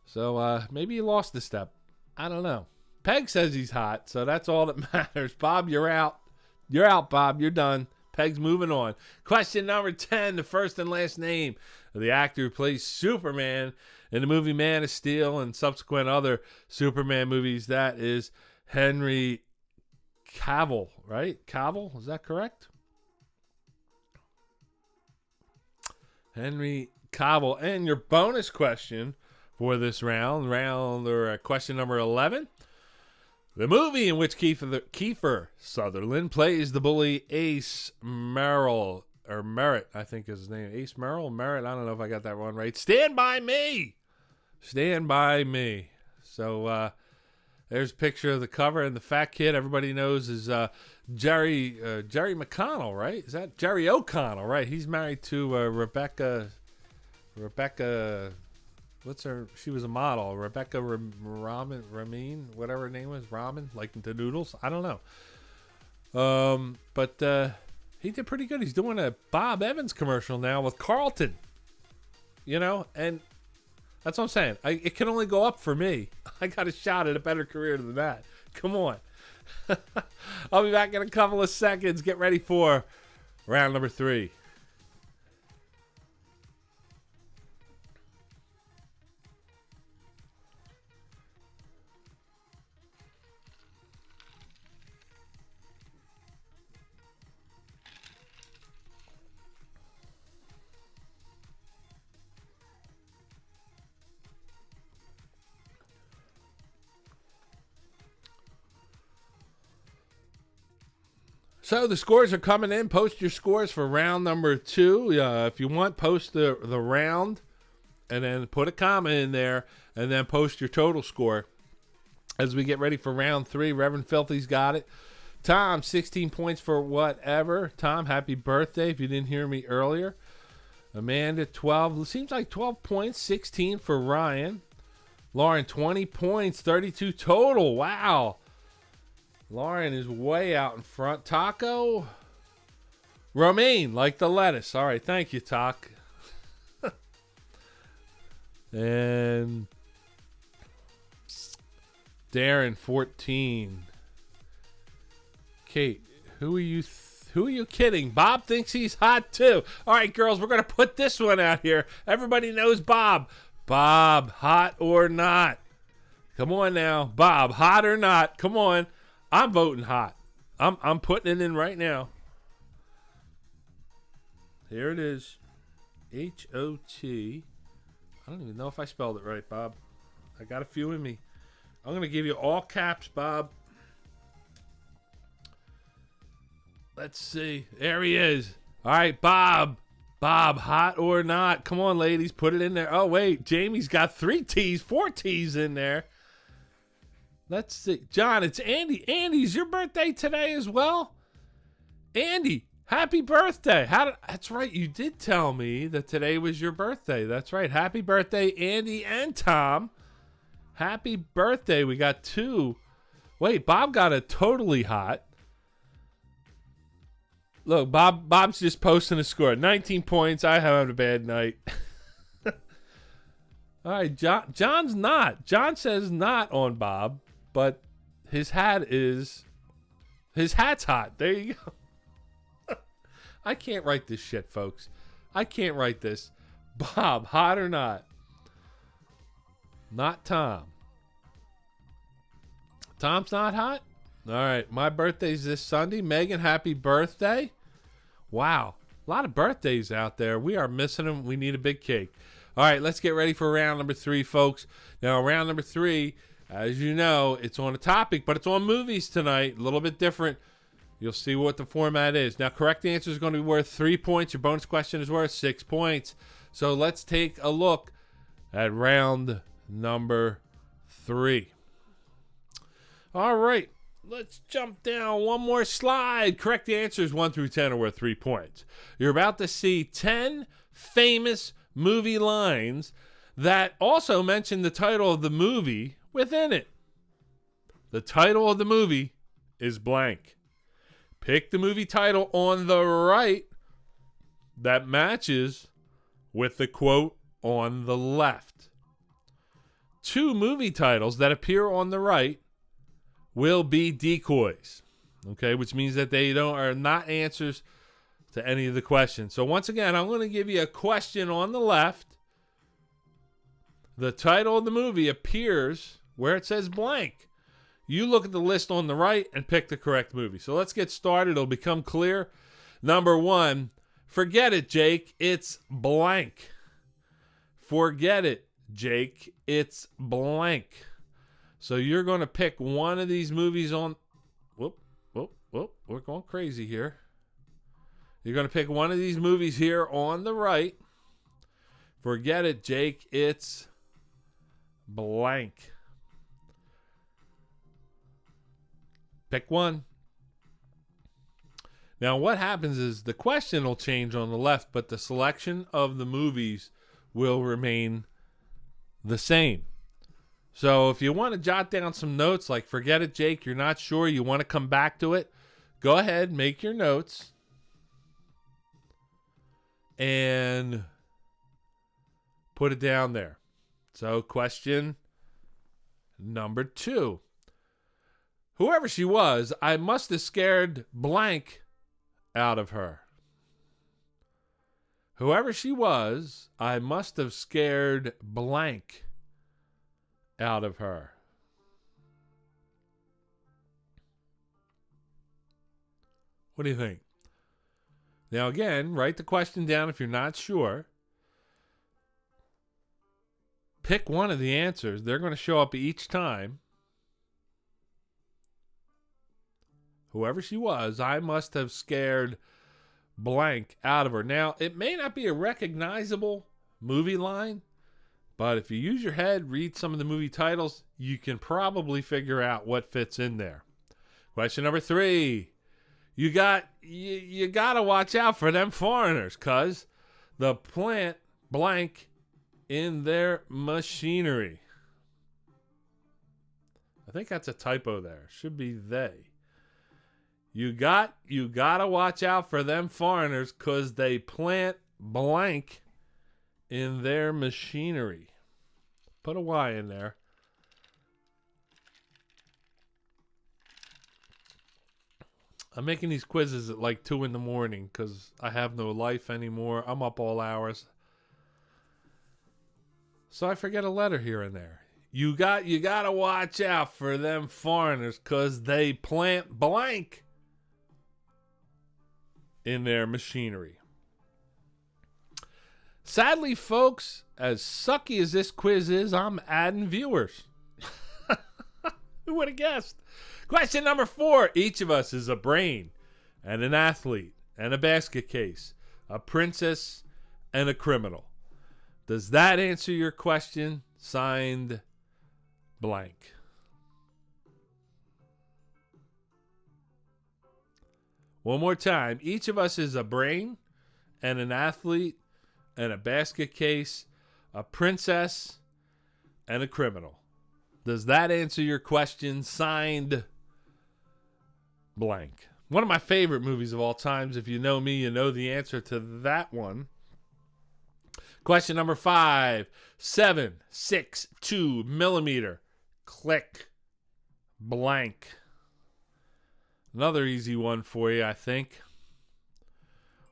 So maybe he lost a step. I don't know. Peg says he's hot, so that's all that matters. Bob, you're out. You're out, Bob. You're done. Peg's moving on. Question number 10, the first and last name of the actor who plays Superman in the movie Man of Steel and subsequent other Superman movies. That is Henry Cavill, right? Cavill, is that correct? Henry Cavill. And your bonus question for this question number 11. The movie in which Kiefer Sutherland plays the bully Ace Merrill, or Merritt, I think is his name. Ace Merrill? Merritt? I don't know if I got that one right. Stand By Me! Stand By Me. So, there's a picture of the cover, and the fat kid everybody knows is Jerry McConnell, right? Is that Jerry O'Connell, right? He's married to Rebecca, what's her? She was a model. Rebecca Ramin, whatever her name was. Ramen, like the noodles. I don't know. But he did pretty good. He's doing a Bob Evans commercial now with Carlton. You know, and that's what I'm saying. It can only go up for me. I got a shot at a better career than that. Come on. I'll be back in a couple of seconds. Get ready for round number 3. So the scores are coming in. Post your scores for round number 2. If you want, post the round and then put a comma in there and then post your total score. As we get ready for round 3, Reverend Filthy's got it. Tom, 16 points for whatever. Tom, happy birthday if you didn't hear me earlier. Amanda, 12. Seems like 12 points, 16 for Ryan. Lauren, 20 points, 32 total. Wow. Lauren is way out in front. Taco? Romaine, like the lettuce. All right, thank you, Talk. And Darren, 14. Kate, who are you kidding? Bob thinks he's hot too. All right, girls, we're going to put this one out here. Everybody knows Bob. Bob, hot or not? Come on now. Bob, hot or not? Come on. I'm voting hot. I'm putting it in right now. Here it is. H-O-T. I don't even know if I spelled it right, Bob. I got a few in me. I'm going to give you all caps, Bob. Let's see. There he is. All right, Bob. Bob, hot or not? Come on, ladies. Put it in there. Oh, wait. Jamie's got 4 T's in there. Let's see. John, it's Andy. Andy's your birthday today as well? Andy, happy birthday. That's right. You did tell me that today was your birthday. That's right. Happy birthday, Andy and Tom. Happy birthday. We got 2. Wait, Bob got a totally hot. Look, Bob's just posting a score. 19 points. I have a bad night. All right, John's not. John says not on Bob, but his hat's hot. There you go. I can't write this shit, folks. I can't write this. Bob, hot or not? Not Tom. Tom's not hot? All right, my birthday's this Sunday. Megan, happy birthday. Wow, a lot of birthdays out there. We are missing them. We need a big cake. All right, let's get ready for round number 3, folks. Now, round number 3, as you know, it's on a topic, but it's on movies tonight. A little bit different. You'll see what the format is. Now, correct answer is going to be worth 3 points. Your bonus question is worth 6 points. So let's take a look at round number 3. All right, let's jump down one more slide. Correct answers 1 through 10 are worth 3 points. You're about to see 10 famous movie lines that also mention the title of the movie within it. The title of the movie is blank. Pick the movie title on the right that matches with the quote on the left. 2 movie titles that appear on the right will be decoys, okay, which means that they are not answers to any of the questions. So once again, I'm going to give you a question on the left. The title of the movie appears where it says blank. You look at the list on the right and pick the correct movie. So let's get started. It'll become clear. Number 1, forget it, Jake. It's blank. Forget it, Jake. It's blank. So you're going to pick one of these movies on... Whoop. We're going crazy here. You're going to pick one of these movies here on the right. Forget it, Jake. It's blank. Pick one. Now, what happens is the question will change on the left, but the selection of the movies will remain the same. So if you want to jot down some notes, like forget it, Jake, you're not sure, you want to come back to it, go ahead, make your notes. And put it down there. So question number 2. Whoever she was, I must have scared blank out of her. Whoever she was, I must have scared blank out of her. What do you think? Now again, write the question down if you're not sure. Pick one of the answers. They're going to show up each time. Whoever she was, I must have scared blank out of her. Now, it may not be a recognizable movie line, but if you use your head, read some of the movie titles, you can probably figure out what fits in there. Question number 3. You got to watch out for them foreigners, cuz the plant blank in their machinery. I think that's a typo there. Should be they. You got to watch out for them foreigners cuz they plant blank in their machinery. Put a Y in there. I'm making these quizzes at like 2 in the morning because I have no life anymore. I'm up all hours. So I forget a letter here and there. You got to watch out for them foreigners because they plant blank in their machinery. Sadly, folks, as sucky as this quiz is, I'm adding viewers. Who would have guessed? Question number 4. Each of us is a brain and an athlete and a basket case, a princess and a criminal. Does that answer your question? Signed, blank. One more time. Each of us is a brain and an athlete and a basket case, a princess and a criminal. Does that answer your question? Signed, blank. One of my favorite movies of all times. If you know me, you know the answer to that one. Question number 5. 7.62 millimeter. Click. Blank. Another easy one for you, I think.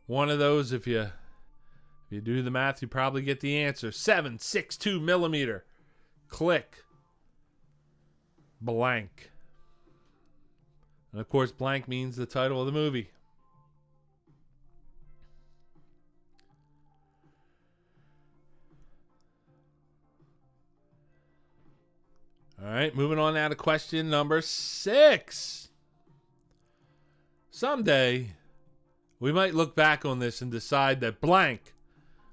One of those, if you do the math, you probably get the answer. 7.62 millimeter. Click. Blank. And of course, blank means the title of the movie. All right, moving on now to question number 6. Someday, we might look back on this and decide that blank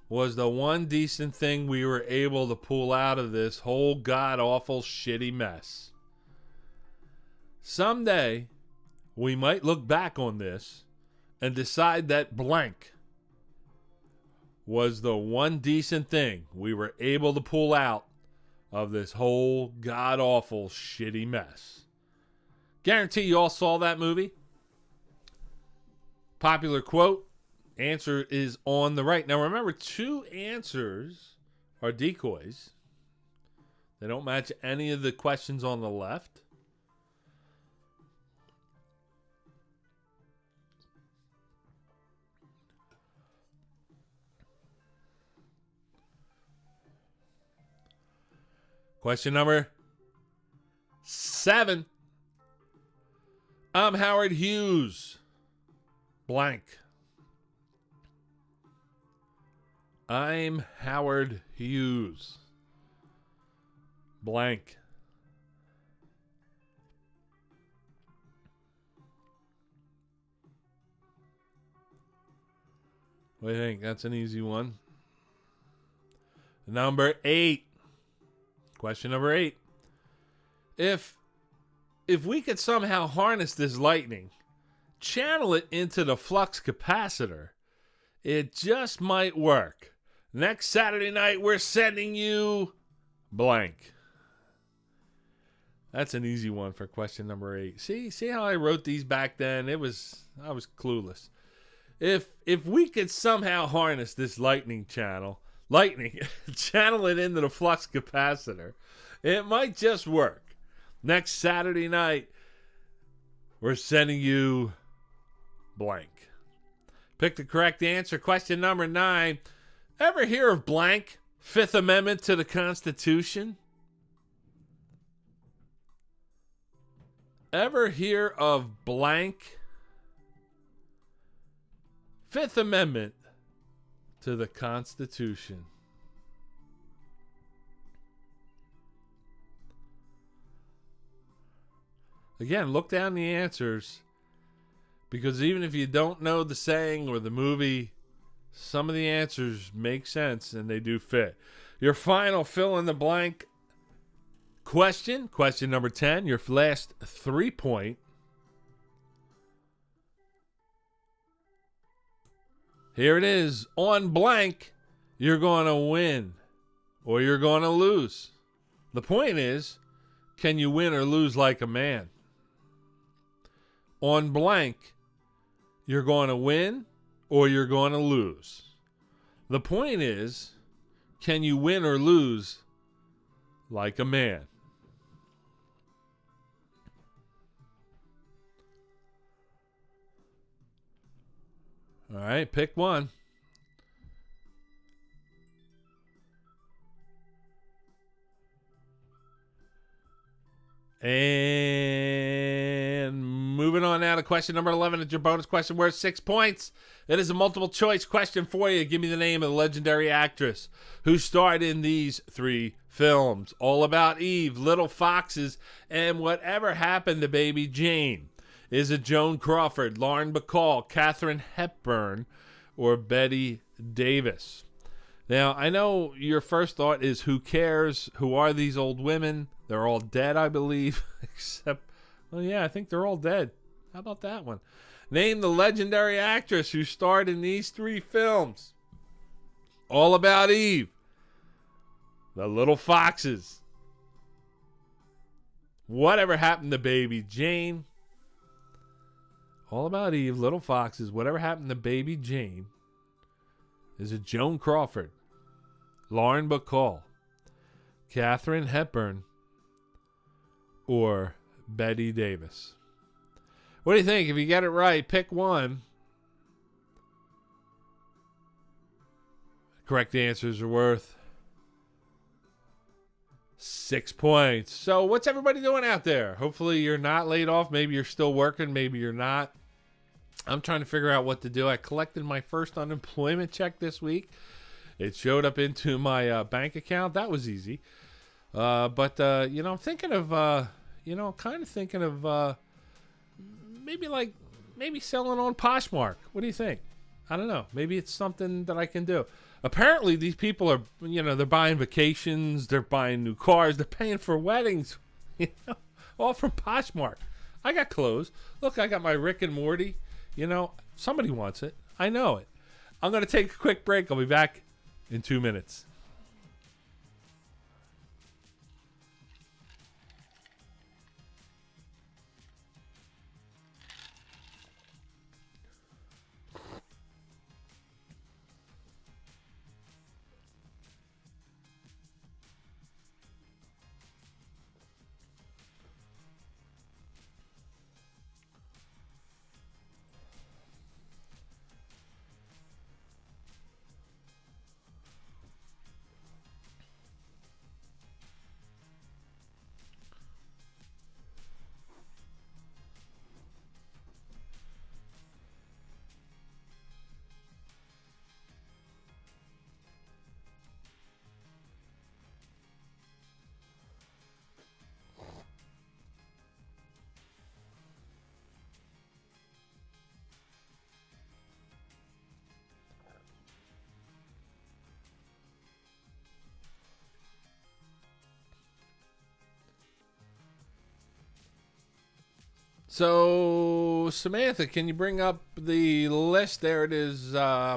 was the one decent thing we were able to pull out of this whole god-awful shitty mess. Someday, we might look back on this and decide that blank was the one decent thing we were able to pull out of this whole god-awful shitty mess. Guarantee you all saw that movie. Popular quote. Answer is on the right. Now remember, 2 answers are decoys. They don't match any of the questions on the left. Question number 7. I'm Howard Hughes. Blank. I'm Howard Hughes. Blank. What do you think? That's an easy one. Number 8. Question number 8. If we could somehow harness this lightning, channel it into the flux capacitor, it just might work. Next Saturday night, we're sending you blank. That's an easy one for question number 8. See how I wrote these back then? I was clueless. If we could somehow harness this channel it into the flux capacitor, it might just work. Next Saturday night, we're sending you blank. Pick the correct answer. Question number 9. Ever hear of blank? Fifth Amendment to the Constitution? Ever hear of blank? Fifth Amendment to the Constitution. Again, look down the answers, because even if you don't know the saying or the movie, some of the answers make sense and they do fit. Your final fill in the blank question number 10, your last 3-point. Here it is. On blank, you're going to win or you're going to lose. The point is, can you win or lose like a man? On blank, you're going to win or you're going to lose. The point is, can you win or lose like a man. All right, pick one. And moving on now to question number 11. It's your bonus question worth 6 points. It is a multiple choice question for you. Give me the name of the legendary actress who starred in these 3 films: All About Eve, Little Foxes, and Whatever Happened to Baby Jane. Is it Joan Crawford, Lauren Bacall, Katharine Hepburn, or Bette Davis? Now, I know your first thought is, who cares? Who are these old women? They're all dead, I believe, except, well, yeah, I think they're all dead. How about that one? Name the legendary actress who starred in these 3 films: All About Eve, The Little Foxes, Whatever Happened to Baby Jane. All About Eve, Little Foxes, Whatever Happened to Baby Jane. Is it Joan Crawford, Lauren Bacall, Katharine Hepburn, or Bette Davis? What do you think? If you get it right, pick one. Correct answers are worth 6 points. So what's everybody doing out there? Hopefully you're not laid off. Maybe you're still working. Maybe you're not. I'm trying to figure out what to do. I collected my first unemployment check this week. It showed up into my bank account. That was easy. I'm thinking of, maybe selling on Poshmark. What do you think? I don't know. Maybe it's something that I can do. Apparently, these people are, they're buying vacations. They're buying new cars. They're paying for weddings, all from Poshmark. I got clothes. Look, I got my Rick and Morty. Somebody wants it. I know it. I'm going to take a quick break. I'll be back in 2 minutes. So, Samantha, can you bring up the list? There it is.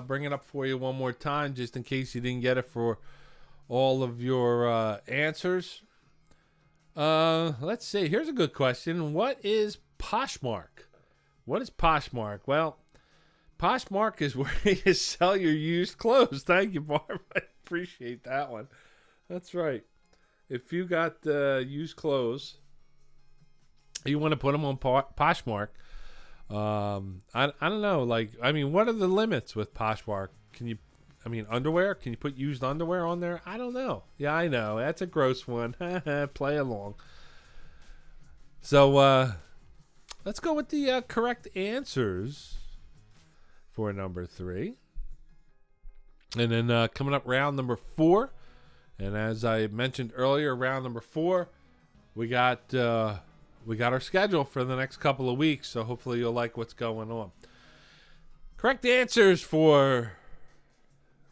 Bring it up for you one more time, just in case you didn't get it for all of your answers. Let's see. Here's a good question. What is Poshmark? What is Poshmark? Well, Poshmark is where you sell your used clothes. Thank you, Barb. I appreciate that one. That's right. If you got used clothes, you want to put them on Poshmark. I don't know. What are the limits with Poshmark? Underwear? Can you put used underwear on there? I don't know. Yeah, I know. That's a gross one. Play along. So, let's go with the correct answers for number 3. And then coming up, round number 4. And as I mentioned earlier, round number 4, we got our schedule for the next couple of weeks, so hopefully you'll like what's going on. Correct answers for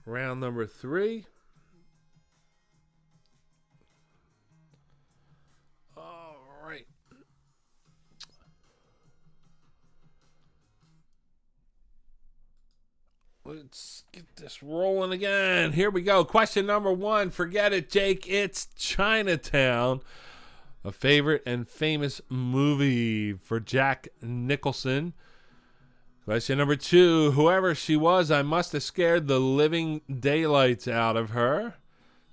round number 3. All right. Let's get this rolling again. Here we go. Question number 1. Forget it, Jake. It's Chinatown. A favorite and famous movie for Jack Nicholson. Question number 2. Whoever she was, I must have scared the living daylights out of her.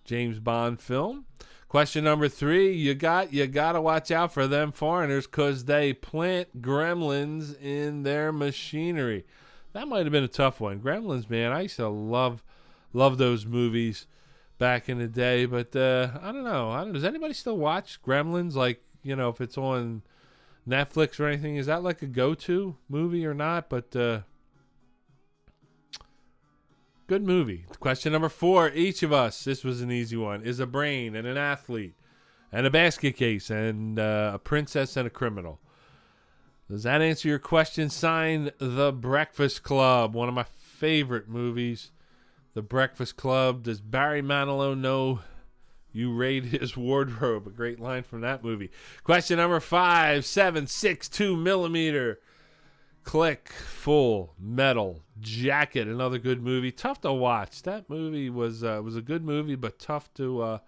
James Bond film. Question number 3, you gotta watch out for them foreigners because they plant gremlins in their machinery. That might have been a tough one. Gremlins, man, I used to love those movies back in the day, but I don't know. Does anybody still watch Gremlins? Like, you know, if it's on Netflix or anything, is that like a go-to movie or not? But good movie. Question number 4, each of us, this was an easy one, is a brain and an athlete and a basket case and a princess and a criminal. Does that answer your question? Sign The Breakfast Club, one of my favorite movies. The Breakfast Club. Does Barry Manilow know you raid his wardrobe? A great line from that movie. Question number 5, 7.62 millimeter Click Full Metal Jacket, another good movie. Tough to watch. That movie was a good movie, but tough to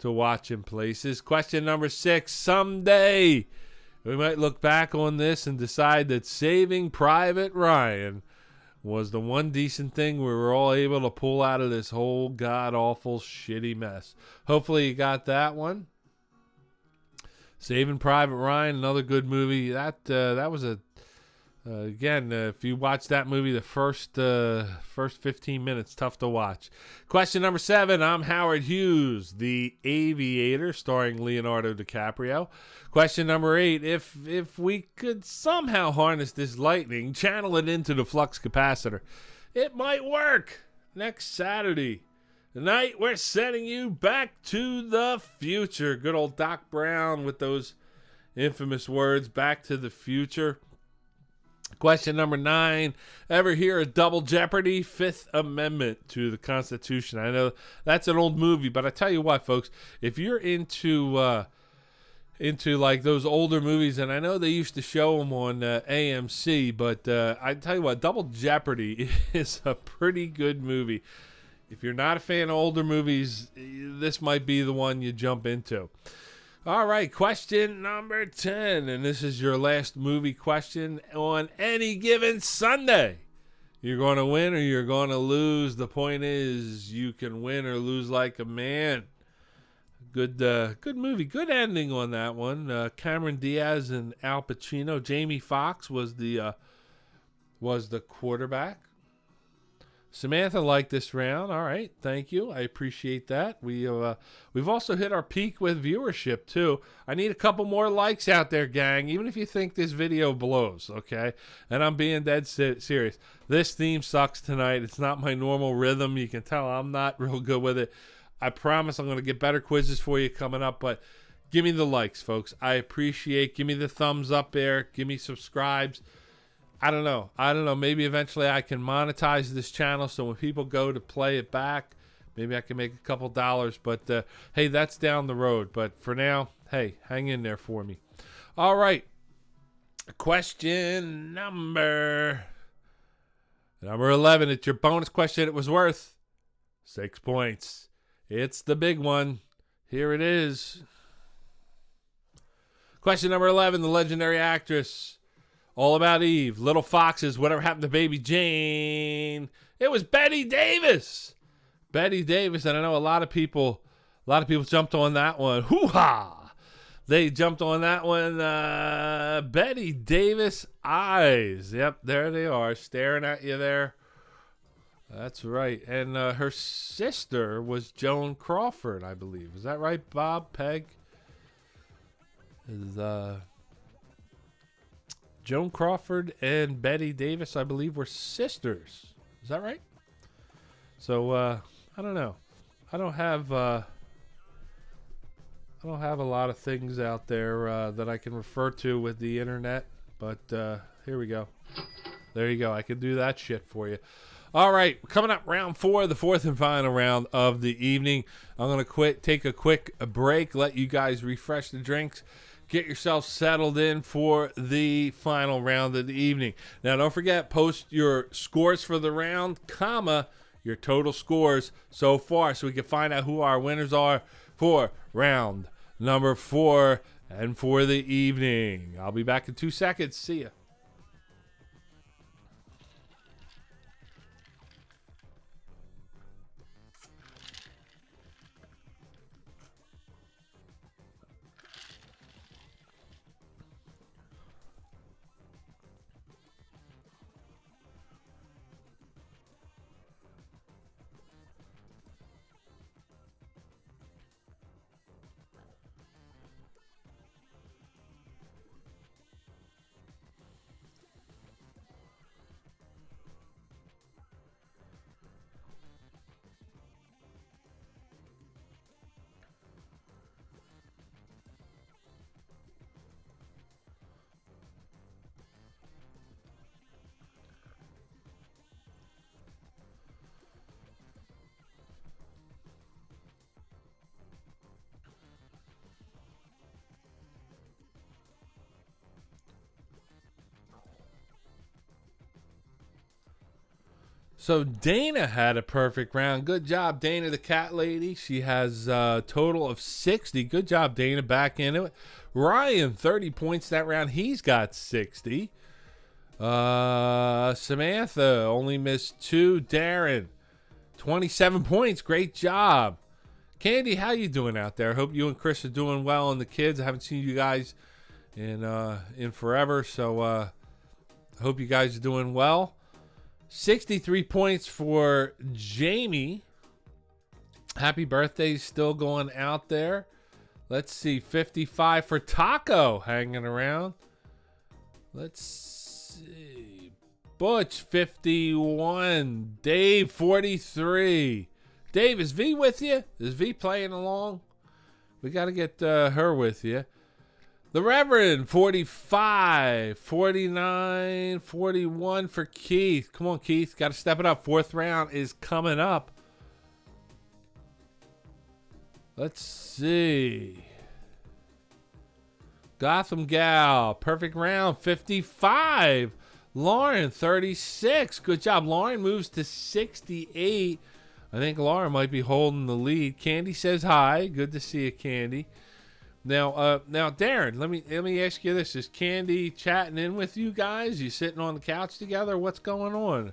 watch in places. Question number 6. Someday we might look back on this and decide that Saving Private Ryan was the one decent thing we were all able to pull out of this whole god-awful shitty mess. Hopefully you got that one. Saving Private Ryan, another good movie. That was a again, if you watch that movie, the first 15 minutes, tough to watch. Question number 7, I'm Howard Hughes, The Aviator, starring Leonardo DiCaprio. Question number 8, if we could somehow harness this lightning, channel it into the flux capacitor, it might work. Next Saturday, tonight, we're sending you back to the future. Good old Doc Brown with those infamous words, Back to the Future. Question number 9, ever hear of Double Jeopardy? Fifth Amendment to the Constitution. I know that's an old movie, but I tell you what, folks, if you're into like those older movies, and I know they used to show them on AMC, but I tell you what, Double Jeopardy is a pretty good movie. If you're not a fan of older movies, this might be the one you jump into. All right, question number 10, and this is your last movie question. On any given Sunday, you're going to win or you're going to lose. The point is, you can win or lose like a man. Good movie, good ending on that one. Cameron Diaz and Al Pacino. Jamie Foxx was the quarterback. Samantha liked this round. All right, thank you. I appreciate that. We've also hit our peak with viewership too. I need a couple more likes out there, gang. Even if you think this video blows, okay? And I'm being dead serious. This theme sucks tonight. It's not my normal rhythm. You can tell I'm not real good with it. I promise I'm going to get better quizzes for you coming up, but give me the likes, folks. I appreciate. Give me the thumbs up there. Give me subscribes. I don't know. Maybe eventually I can monetize this channel, so when people go to play it back, maybe I can make a couple dollars. But, hey, that's down the road. But for now, hey, hang in there for me. All right. Question number 11. It's your bonus question. It was worth 6 points. It's the big one. Here it is. Question number 11. The legendary actress All About Eve, Little Foxes, Whatever Happened to Baby Jane. It was Bette Davis. Bette Davis, and I know a lot of people jumped on that one. Hoo-ha! They jumped on that one. Bette Davis eyes. Yep, there they are, staring at you there. That's right. And her sister was Joan Crawford, I believe. Is that right, Bob, Peg? Joan Crawford and Bette Davis, I believe, were sisters. Is that right? So, I don't know. I don't have a lot of things out there that I can refer to with the internet, but here we go. There you go. I can do that shit for you. All right, coming up, round 4, the fourth and final round of the evening. I'm going to take a quick break, let you guys refresh the drinks. Get yourself settled in for the final round of the evening. Now, don't forget, post your scores for the round, your total scores so far, so we can find out who our winners are for round number 4 and for the evening. I'll be back in 2 seconds. See ya. So Dana had a perfect round. Good job, Dana, the cat lady. She has a total of 60. Good job, Dana, back into it. Ryan, 30 points that round. He's got 60. Samantha only missed 2. Darren, 27 points. Great job. Candy, how you doing out there? Hope you and Chris are doing well and the kids. I haven't seen you guys in forever, so hope you guys are doing well. 63 points for Jamie. Happy birthday still going out there. Let's see, 55 for Taco hanging around. Let's see. Butch, 51. Dave, 43. Dave, is V with you? Is V playing along? We got to get her with you. The Reverend, 45, 49, 41 for Keith. Come on, Keith. Got to step it up. 4th round is coming up. Let's see. Gotham Gal, perfect round, 55. Lauren, 36. Good job. Lauren moves to 68. I think Lauren might be holding the lead. Candy says hi. Good to see you, Candy. Now, Darren, let me ask you this: is Candy chatting in with you guys? You sitting on the couch together? What's going on?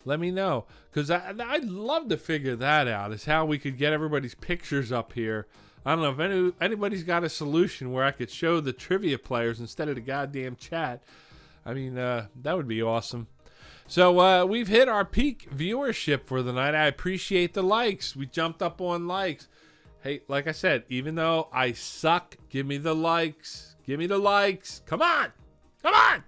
Let me know, because I'd love to figure that out. Is how we could get everybody's pictures up here. I don't know if anybody's got a solution where I could show the trivia players instead of the goddamn chat. I mean, that would be awesome. So we've hit our peak viewership for the night. I appreciate the likes. We jumped up on likes. Hey, like I said, even though I suck, give me the likes. Give me the likes. Come on. Come on.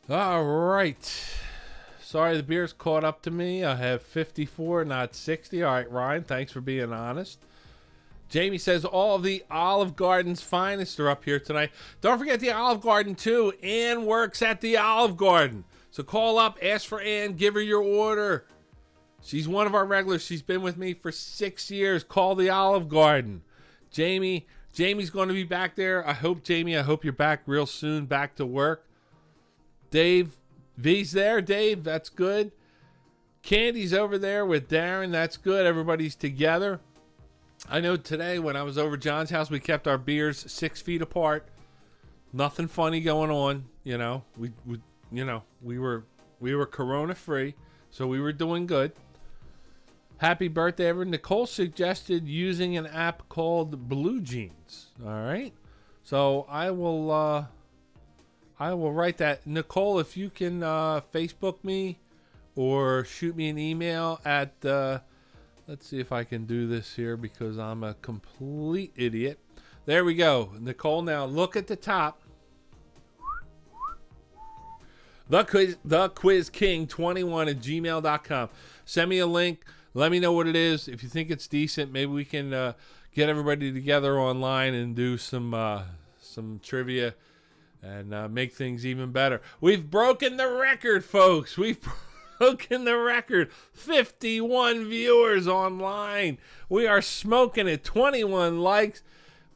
All right. Sorry, the beer's caught up to me. I have 54, not 60. All right, Ryan, thanks for being honest. Jamie says all of the Olive Garden's finest are up here tonight. Don't forget the Olive Garden, too. Ann works at the Olive Garden. So call up, ask for Ann, give her your order. She's one of our regulars. She's been with me for 6 years. Call the Olive Garden. Jamie's going to be back there. I hope you're back real soon, back to work. Dave, V's there. Dave, that's good. Candy's over there with Darren. That's good. Everybody's together. I know today when I was over John's house, we kept our beers 6 feet apart. Nothing funny going on. You know, we were Corona free, so we were doing good. Happy birthday, everyone. Nicole suggested using an app called Blue Jeans. All right, so I will write that. Nicole, if you can Facebook me or shoot me an email at, let's see if I can do this here because I'm a complete idiot. There we go. Nicole, now look at the top. The Quiz King 21 at gmail.com. Send me a link. Let me know what it is. If you think it's decent, maybe we can get everybody together online and do some trivia and make things even better. We've broken the record, folks. We've broken the record. 51 viewers online. We are smoking it. 21 likes.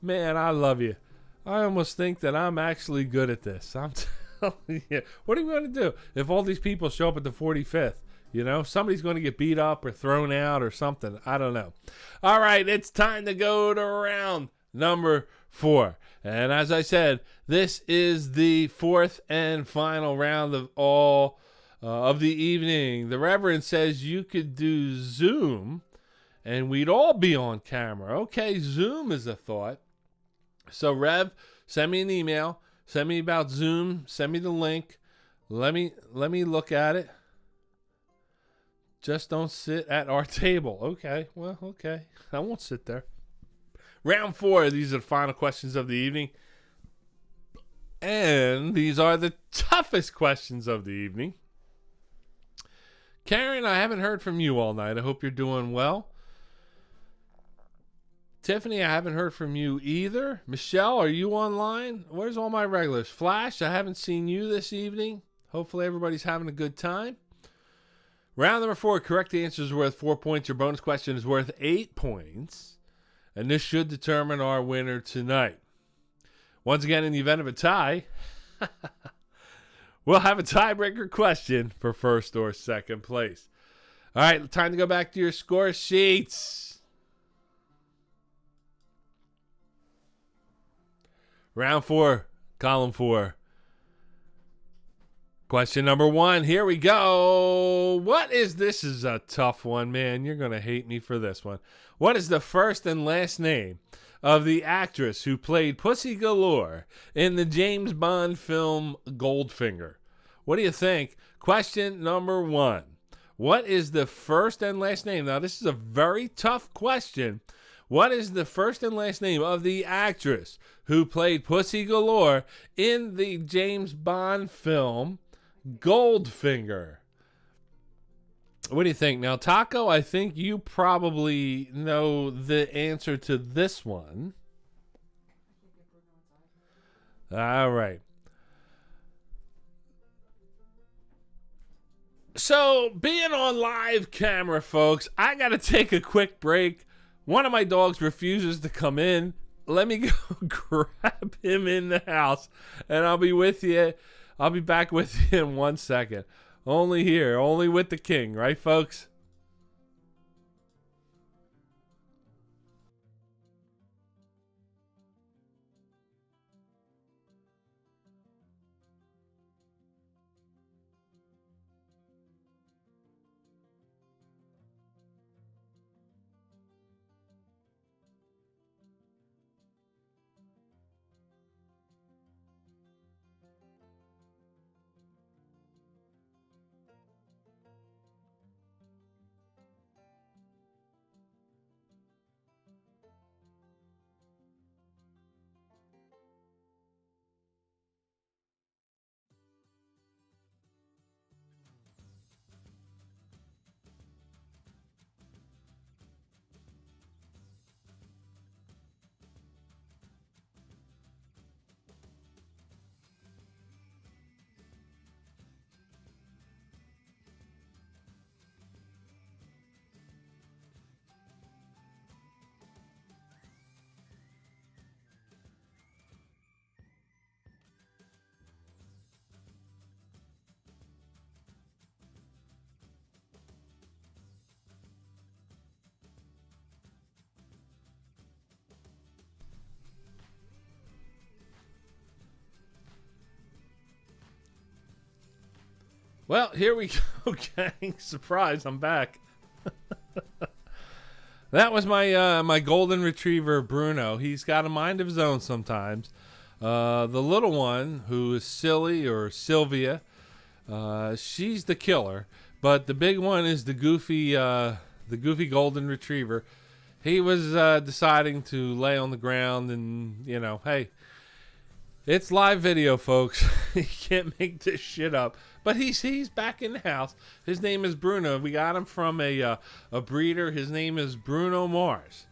Man, I love you. I almost think that I'm actually good at this. I'm telling you. What are we going to do if all these people show up at the 45th? You know, somebody's going to get beat up or thrown out or something. I don't know. All right, it's time to go to round number 4. And as I said, this is the 4th and final round of all of the evening. The Reverend says you could do Zoom and we'd all be on camera. Okay, Zoom is a thought. So Rev, send me an email. Send me about Zoom. Send me the link. Let me look at it. Just don't sit at our table. Okay, well, okay. I won't sit there. Round 4, these are the final questions of the evening. And these are the toughest questions of the evening. Karen, I haven't heard from you all night. I hope you're doing well. Tiffany, I haven't heard from you either. Michelle, are you online? Where's all my regulars? Flash, I haven't seen you this evening. Hopefully everybody's having a good time. Round number 4, correct answer is worth 4 points. Your bonus question is worth 8 points. And this should determine our winner tonight. Once again, in the event of a tie, we'll have a tiebreaker question for first or second place. All right, time to go back to your score sheets. Round 4, column 4. Question number 1, here we go. What is, this is a tough one, man. You're going to hate me for this one. What is the first and last name of the actress who played Pussy Galore in the James Bond film Goldfinger? What do you think? Question number 1. What is the first and last name? Now, this is a very tough question. What is the first and last name of the actress who played Pussy Galore in the James Bond film Goldfinger? What do you think? Now, Taco, I think you probably know the answer to this one. All right. So, being on live camera, folks, I got to take a quick break. One of my dogs refuses to come in. Let me go grab him in the house, and I'll be with you. I'll be back with you in 1 second. Only here, only with the king, right, folks? Well, here we go, gang. Surprise, I'm back. That was my my golden retriever, Bruno. He's got a mind of his own sometimes. The little one, who is Silly or Sylvia, she's the killer. But the big one is the goofy golden retriever. He was deciding to lay on the ground, and hey, it's live video, folks. You can't make this shit up. But he's back in the house. His name is Bruno. We got him from a breeder. His name is Bruno Mars.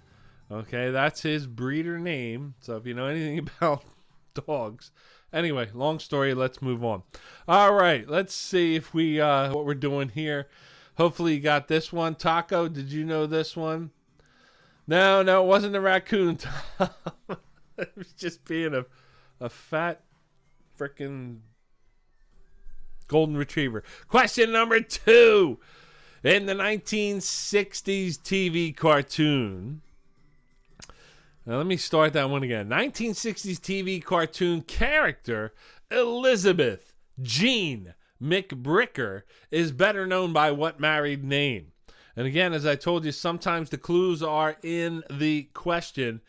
Okay, that's his breeder name. So if you know anything about dogs. Anyway, long story. Let's move on. All right, let's see if we what we're doing here. Hopefully you got this one. Taco, did you know this one? No, it wasn't a raccoon. It was just being a fat freaking golden retriever. Question number 2. In the 1960s TV cartoon. Now let me start that one again. 1960s TV cartoon character Elizabeth Jean McBricker is better known by what married name? And again, as I told you, sometimes the clues are in the question.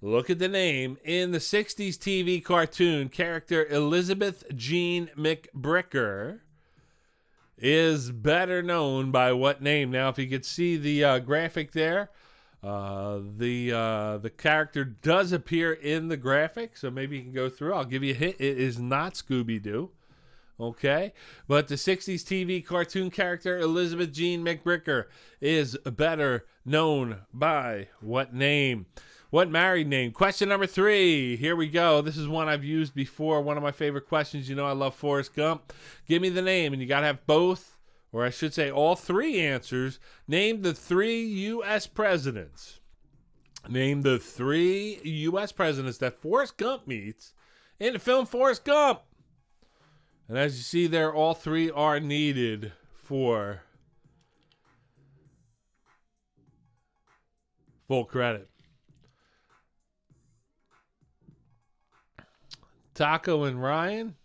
Look at the name. In the 60s TV cartoon, character Elizabeth Jean McBricker is better known by what name? Now, if you could see the graphic there, the character does appear in the graphic, so maybe you can go through. I'll give you a hint. It is not Scooby-Doo. Okay, but the 60s TV cartoon character Elizabeth Jean McBricker is better known by what name? What married name? Question number 3. Here we go. This is one I've used before. One of my favorite questions. You know I love Forrest Gump. Give me the name, and you got to have both, or I should say all 3 answers. Name the 3 U.S. presidents. Name the 3 U.S. presidents that Forrest Gump meets in the film Forrest Gump. And as you see there, all 3 are needed for full credit. Taco and Ryan.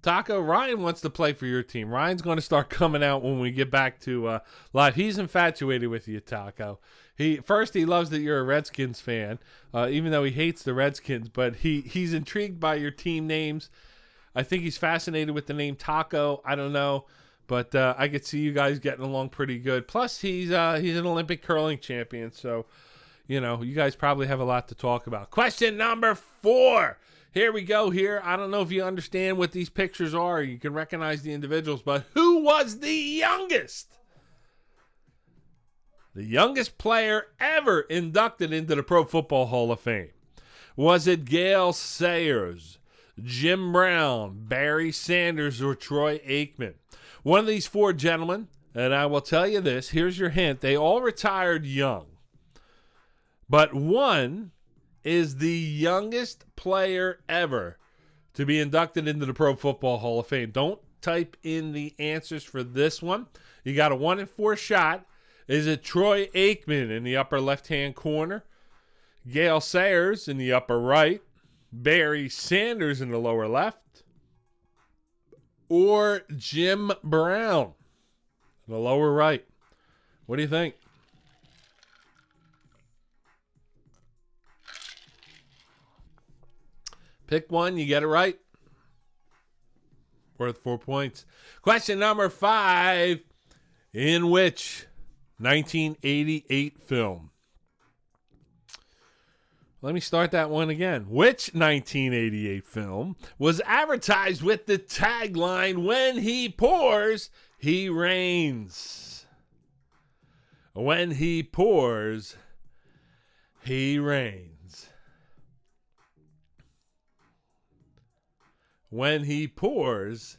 Taco, Ryan wants to play for your team. Ryan's going to start coming out when we get back to live. He's infatuated with you, Taco. He loves that you're a Redskins fan, even though he hates the Redskins. But he's intrigued by your team names. I think he's fascinated with the name Taco. I don't know, but I could see you guys getting along pretty good. Plus, he's an Olympic curling champion, so you know you guys probably have a lot to talk about. Question number 4. Here we go here. I don't know if you understand what these pictures are. You can recognize the individuals, but who was the youngest? The youngest player ever inducted into the Pro Football Hall of Fame. Was it Gale Sayers, Jim Brown, Barry Sanders, or Troy Aikman? One of these 4 gentlemen, and I will tell you this, here's your hint. They all retired young, but one is the youngest player ever to be inducted into the Pro Football Hall of Fame. Don't type in the answers for this one. You got a 1 in 4 shot. Is it Troy Aikman in the upper left-hand corner, Gale Sayers in the upper right, Barry Sanders in the lower left, or Jim Brown in the lower right? What do you think? Pick one, you get it right. Worth 4 points. Question number 5. In which 1988 film? Let me start that one again. Which 1988 film was advertised with the tagline, "When he pours, he rains"? When he pours, he rains. When he pours,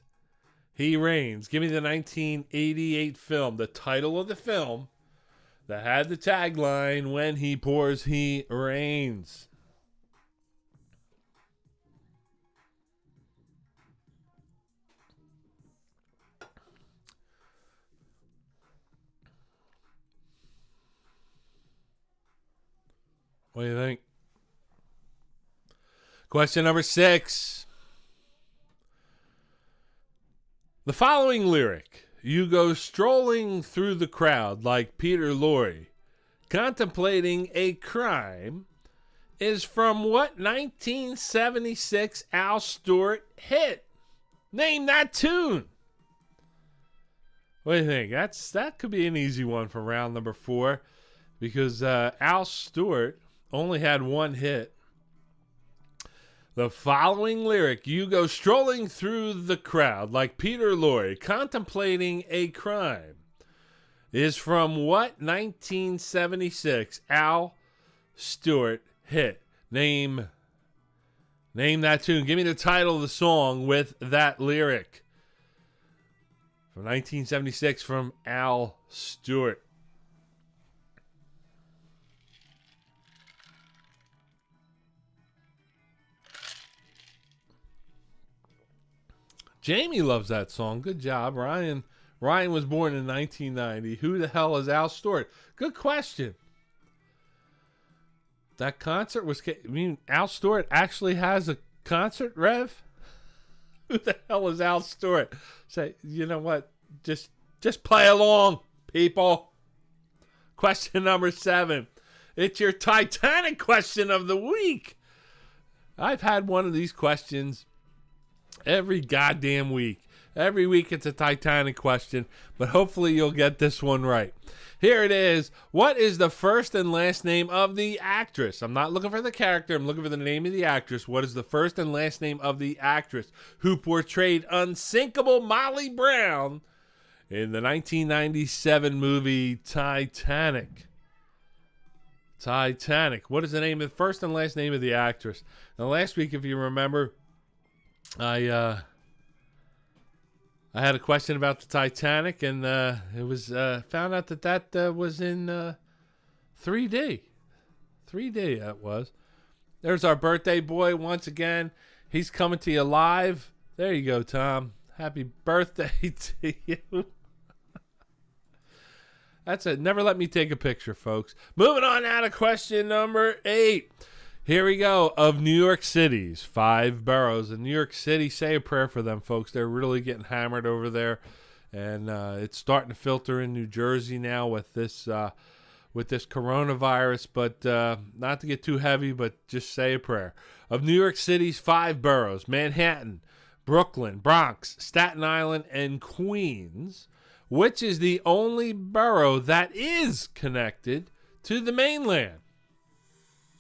he rains. Give me the 1988 film, the title of the film that had the tagline, "When he pours, he rains." What do you think? Question number 6. The following lyric, "You go strolling through the crowd like Peter Lorre, contemplating a crime," is from what 1976 Al Stewart hit? Name that tune. What do you think? That could be an easy one for round number 4, because Al Stewart only had 1 hit. The following lyric, "You go strolling through the crowd like Peter Lorre, contemplating a crime," is from what 1976 Al Stewart hit? Name that tune. Give me the title of the song with that lyric. From 1976 from Al Stewart. Jamie loves that song. Good job, Ryan. Ryan was born in 1990. Who the hell is Al Stewart? Good question. That concert was... Al Stewart actually has a concert, Rev? Who the hell is Al Stewart? Say, you know what? Just play along, people. Question number 7. It's your Titanic question of the week. I've had one of these questions every goddamn week. Every week it's a Titanic question, but hopefully you'll get this one right. Here it is. What is the first and last name of the actress? I'm not looking for the character. I'm looking for the name of the actress. What is the first and last name of the actress who portrayed unsinkable Molly Brown in the 1997 movie Titanic? Titanic. What is the name of the first and last name of the actress? Now, last week, if you remember, I had a question about the Titanic, and it was found out that was in 3D. 3D, that was. There's our birthday boy once again. He's coming to you live. There you go, Tom. Happy birthday to you. That's it. Never let me take a picture, folks. Moving on now to question number 8. Here we go. Of New York City's 5 boroughs. In New York City, say a prayer for them, folks. They're really getting hammered over there. And it's starting to filter in New Jersey now with this coronavirus. But not to get too heavy, but just say a prayer. Of New York City's 5 boroughs, Manhattan, Brooklyn, Bronx, Staten Island, and Queens, which is the only borough that is connected to the mainland?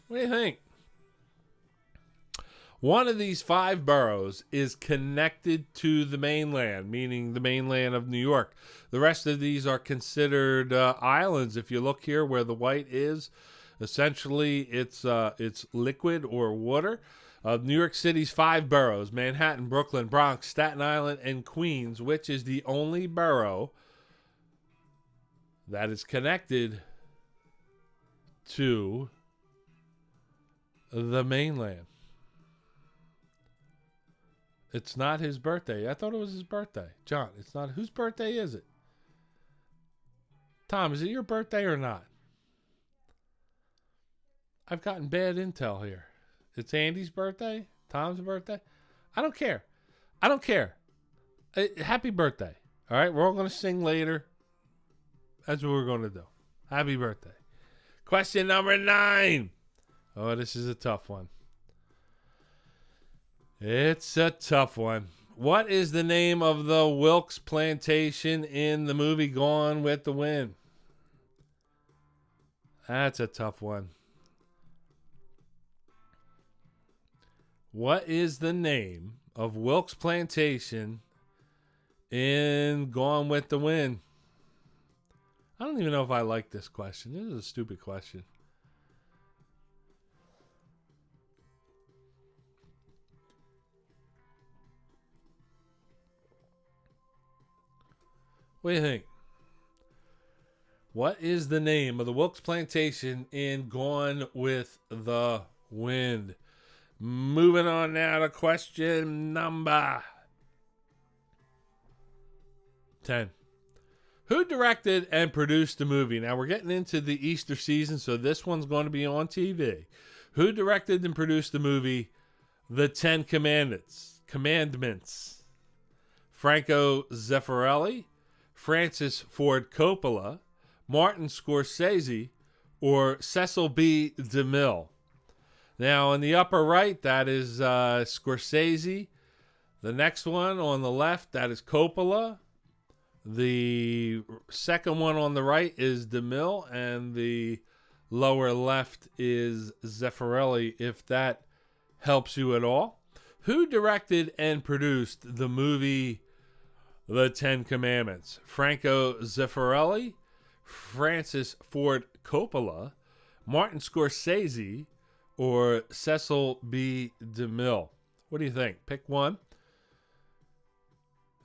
What do you think? One of these 5 boroughs is connected to the mainland, meaning the mainland of New York. The rest of these are considered islands. If you look here where the white is, essentially it's liquid or water. New York City's 5 boroughs, Manhattan, Brooklyn, Bronx, Staten Island, and Queens, which is the only borough that is connected to the mainland. It's not his birthday. I thought it was his birthday. John, it's not. Whose birthday is it? Tom, is it your birthday or not? I've gotten bad intel here. It's Andy's birthday? Tom's birthday? I don't care. I don't care. Happy birthday. All right, we're all going to sing later. That's what we're going to do. Happy birthday. Question number 9. Oh, this is a tough one. It's a tough one. What is the name of the Wilkes plantation in the movie Gone with the Wind? That's a tough one. What is the name of Wilkes plantation in Gone with the Wind? I don't even know if I like this question. This is a stupid question. What do you think? What is the name of the Wilkes plantation in Gone with the Wind? Moving on now to question number 10. Who directed and produced the movie? Now, we're getting into the Easter season, so this one's going to be on TV. Who directed and produced the movie The 10 Commandments? Franco Zeffirelli, Francis Ford Coppola, Martin Scorsese, or Cecil B. DeMille? Now, in the upper right, that is Scorsese. The next one on the left, that is Coppola. The second one on the right is DeMille, and the lower left is Zeffirelli, if that helps you at all. Who directed and produced the movie The 10 Commandments? Franco Zeffirelli, Francis Ford Coppola, Martin Scorsese, or Cecil B. DeMille? What do you think? Pick one.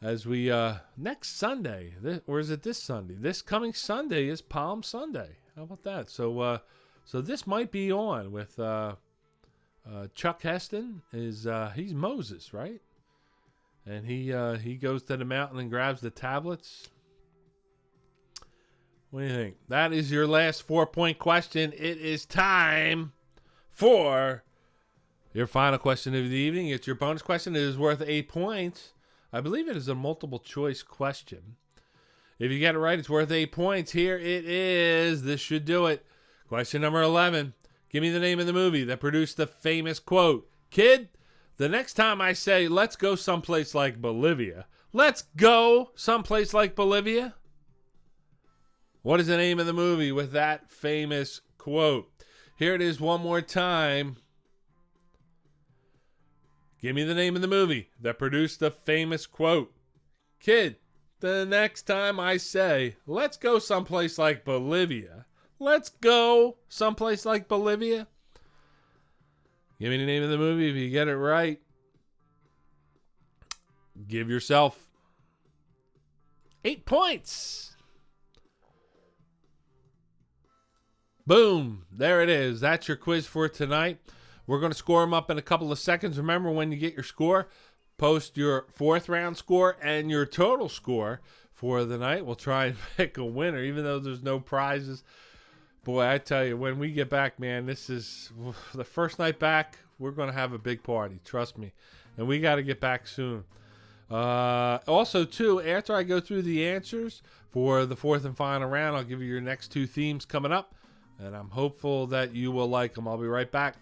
As we, next Sunday, or is it this Sunday? This coming Sunday is Palm Sunday. How about that? So this might be on with Chuck Heston. He's Moses, right? And he goes to the mountain and grabs the tablets. What do you think? That is your last 4-point question. It is time for your final question of the evening. It's your bonus question. It is worth 8 points. I believe it is a multiple choice question. If you get it right, it's worth 8 points. Here it is. This should do it. Question number 11. Give me the name of the movie that produced the famous quote, "Kid, the next time I say, let's go someplace like Bolivia, Let's go someplace like Bolivia. What is the name of the movie with that famous quote? Here it is one more time. Give me the name of the movie that produced the famous quote. Kid, the next time I say, let's go someplace like Bolivia. Let's go someplace like Bolivia. Give me the name of the movie. If you get it right, give yourself 8 points. Boom. There it is. That's your quiz for tonight. We're going to score them up in a couple of seconds. Remember, when you get your score, post your fourth round score and your total score for the night. We'll try and pick a winner, even though there's no prizes. Boy, I tell you, when we get back, man, this is the first night back. We're going to have a big party. Trust me. And we got to get back soon. Also, too, after I go through the answers for the fourth and final round, I'll give you your next two themes coming up. And I'm hopeful that you will like them. I'll be right back.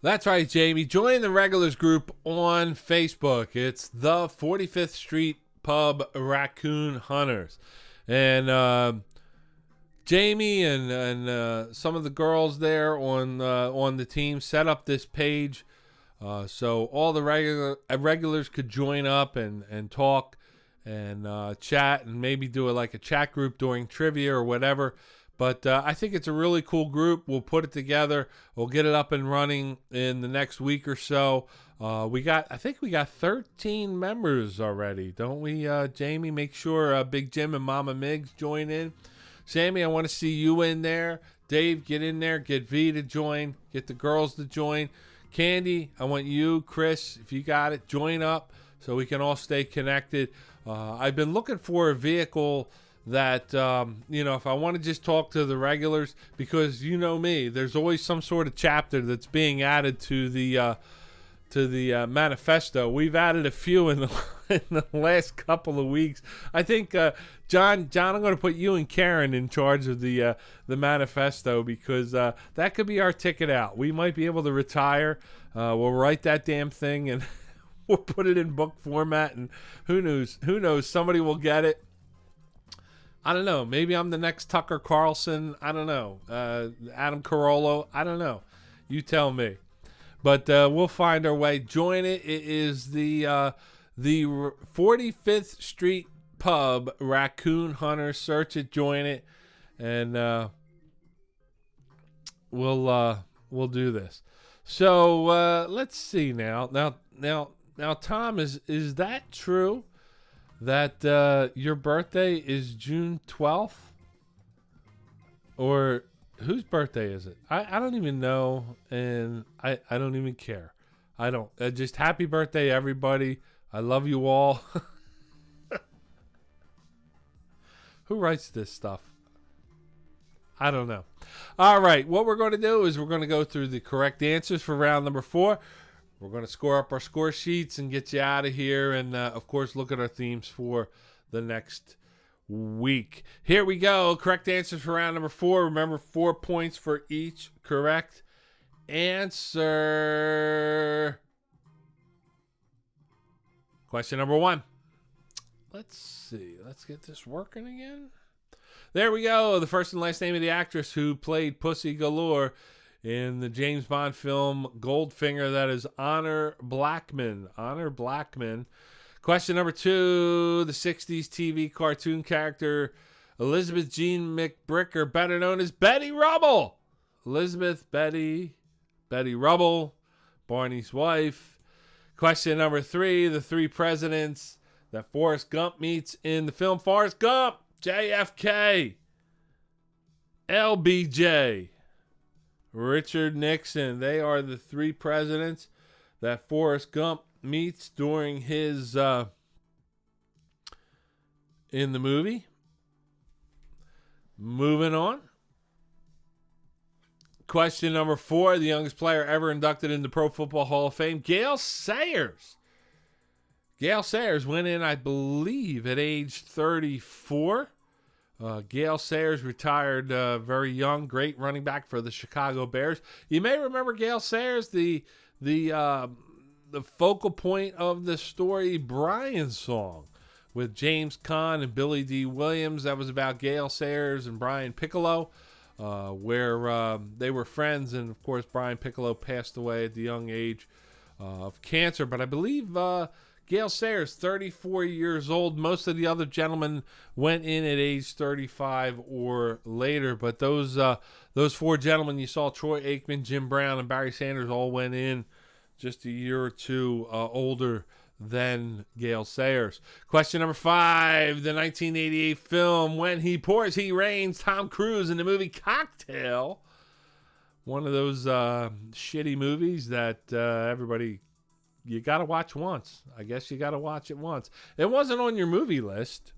That's right, Jamie. Join the regulars group on Facebook. It's the 45th Street Pub Raccoon Hunters. And Jamie and some of the girls there on the team set up this page so all the regulars could join up and talk and chat and maybe do like a chat group during trivia or whatever. But I think it's a really cool group. We'll put it together. We'll get it up and running in the next week or so. I think we got 13 members already, don't we, Jamie? Make sure Big Jim and Mama Miggs join in. Sammy, I want to see you in there. Dave, get in there. Get V to join. Get the girls to join. Candy, I want you, Chris, if you got it, join up so we can all stay connected. I've been looking for a vehicle that, if I want to just talk to the regulars, because you know me, there's always some sort of chapter that's being added to the manifesto. We've added a few in the last couple of weeks. I think, John, I'm going to put you and Karen in charge of the manifesto, because that could be our ticket out. We might be able to retire. We'll write that damn thing and we'll put it in book format, and who knows, somebody will get it. I don't know. Maybe I'm the next Tucker Carlson. I don't know. Adam Carolla. I don't know. You tell me. But we'll find our way. Join it. It is the 45th Street Pub Raccoon Hunter. Search it. Join it, and we'll do this. So let's see now. Now, Tom, is that true? That your birthday is June 12th? Or whose birthday is it? I don't even know, and I don't even care. I don't. Just happy birthday, everybody. I love you all. Who writes this stuff? I don't know. All right, what we're going to do is we're going to go through the correct answers for round number 4. We're going to score up our score sheets and get you out of here. And, of course, look at our themes for the next week. Here we go. Correct answers for round number 4. Remember, 4 points for each correct answer. Question number 1. Let's see. Let's get this working again. There we go. The first and last name of the actress who played Pussy Galore in the James Bond film Goldfinger. That is Honor Blackman. Honor Blackman. Question number 2. The 60s TV cartoon character Elizabeth Jean McBricker, better known as Betty Rubble. Elizabeth Betty Rubble, Barney's wife. Question number 3. The 3 presidents that Forrest Gump meets in the film Forrest Gump. JFK, LBJ, Richard Nixon. They are the three presidents that Forrest Gump meets during his in the movie. Moving on. Question number 4, the youngest player ever inducted into Pro Football Hall of Fame, Gale Sayers. Gale Sayers went in, I believe, at age 34. Gale Sayers retired very young, great running back for the Chicago Bears. You may remember Gale Sayers, the focal point of the Story Brian song with James Caan and Billy D. Williams. That was about Gale Sayers and Brian Piccolo, where they were friends. And, of course, Brian Piccolo passed away at the young age of cancer. But I believe Gale Sayers, 34 years old. Most of the other gentlemen went in at age 35 or later. But those 4 gentlemen you saw, Troy Aikman, Jim Brown, and Barry Sanders, all went in just a year or two older than Gale Sayers. Question number 5, the 1988 film When He Pours, He Rains, Tom Cruise in the movie Cocktail. One of those shitty movies that everybody, you got to watch once. I guess you got to watch it once. It wasn't on your movie list,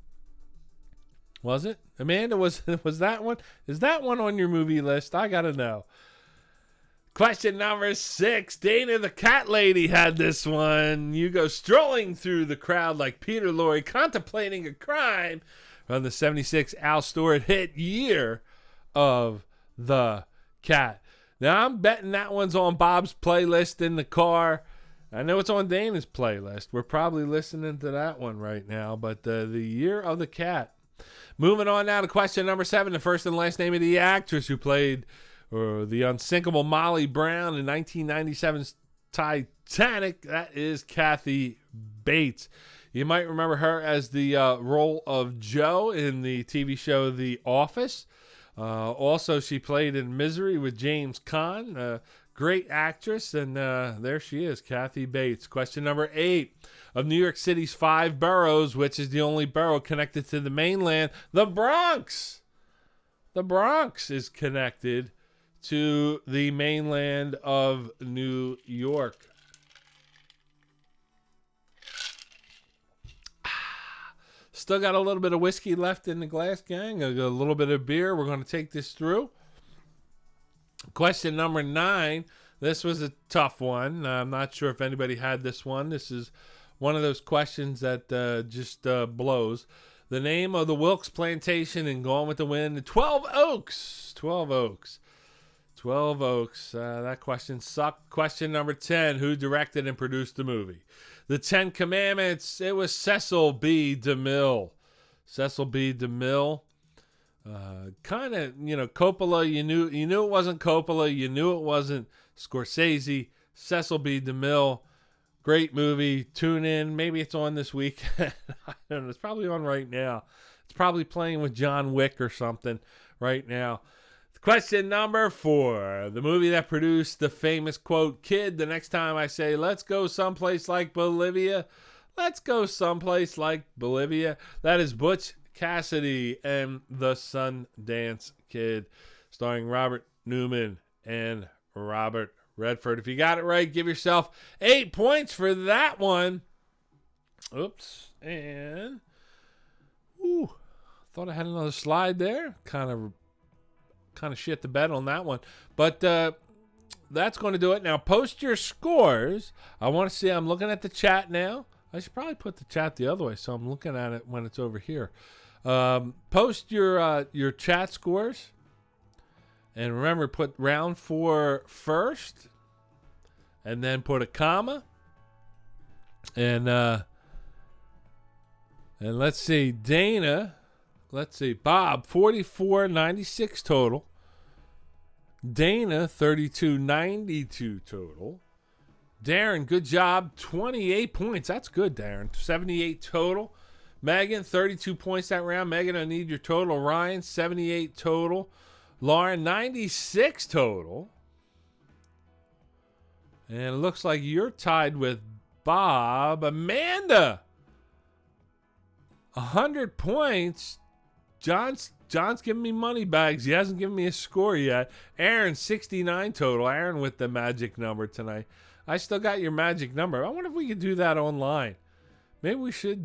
was it? Amanda, was that one? Is that one on your movie list? I got to know. Question number 6. Dana the Cat Lady had this one. You go strolling through the crowd like Peter Lorre contemplating a crime from the 76 Al Stewart hit Year of the Cat. Now, I'm betting that one's on Bob's playlist in the car. I know it's on Dana's playlist. We're probably listening to that one right now. But the Year of the Cat. Moving on now to question number 7. The first and last name of the actress who played the unsinkable Molly Brown in 1997's Titanic. That is Kathy Bates. You might remember her as the role of Jo in the TV show The Office. Also, she played in Misery with James Caan. Great actress, and there she is, Kathy Bates. Question number 8. Of New York City's 5 boroughs, which is the only borough connected to the mainland? The Bronx. The Bronx is connected to the mainland of New York. Still got a little bit of whiskey left in the glass, gang. A little bit of beer. We're going to take this through. Question number 9. This was a tough one. I'm not sure if anybody had this one. This is one of those questions that just blows. The name of the Wilkes Plantation in Gone with the Wind, the 12 Oaks. 12 Oaks. 12 Oaks. That question sucked. Question number 10. Who directed and produced the movie? The 10 Commandments. It was Cecil B. DeMille. Cecil B. DeMille. Kind of, Coppola. You knew it wasn't Coppola. You knew it wasn't Scorsese. Cecil B. DeMille. Great movie. Tune in. Maybe it's on this weekend. I don't know. It's probably on right now. It's probably playing with John Wick or something right now. Question number 4. The movie that produced the famous quote, "Kid, the next time I say, let's go someplace like Bolivia, let's go someplace like Bolivia." That is Butch Cassidy and the Sundance Kid, starring Robert Newman and Robert Redford. If you got it right, give yourself 8 points for that one. Oops. And, thought I had another slide there. Kind of shit the bed on that one. But that's going to do it. Now, post your scores. I want to see. I'm looking at the chat now. I should probably put the chat the other way, so I'm looking at it when it's over here. Post your chat scores. And remember, put round 4 first. And then put a comma. And let's see. Dana. Let's see. Bob, 44.96 total. Dana, 32.92 total. Darren, good job. 28 points. That's good, Darren. 78 total. Megan, 32 points that round. Megan, I need your total. Ryan, 78 total. Lauren, 96 total. And it looks like you're tied with Bob. Amanda, 100 points. John's giving me money bags. He hasn't given me a score yet. Aaron, 69 total. Aaron with the magic number tonight. I still got your magic number. I wonder if we could do that online. Maybe we should.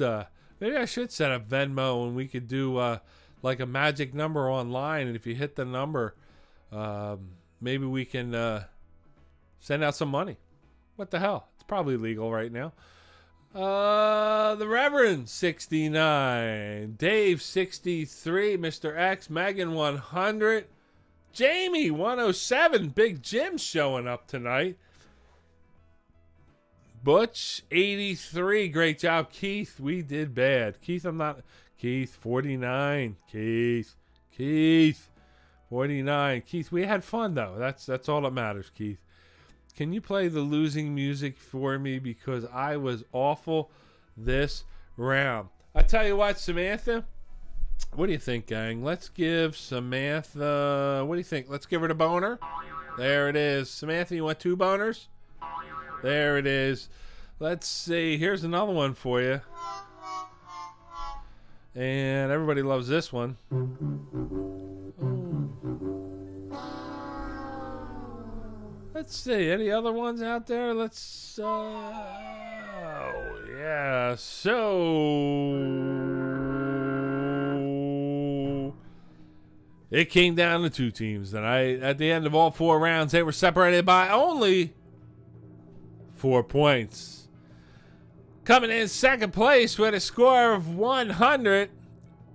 Maybe I should set up Venmo and we could do like a magic number online. And if you hit the number, maybe we can send out some money. What the hell? It's probably legal right now. The Reverend 69, Dave 63, Mr. X, Megan 100, Jamie 107. Big Jim showing up tonight. Butch 83, great job. Keith, we did bad. Keith 49. Keith 49. Keith, we had fun though. That's all that matters, Keith. Can you play the losing music for me because I was awful this round? I tell you what, Samantha, what do you think, gang? Let's give Samantha, what do you think? Let's give her the boner. There it is. Samantha, you want 2 boners? There it is. Let's see. Here's another one for you. And everybody loves this one. Let's see. Any other ones out there? Let's. Oh, yeah. So. It came down to 2 teams tonight. At the end of all 4 rounds, they were separated by only 4 points. Coming in second place with a score of 100.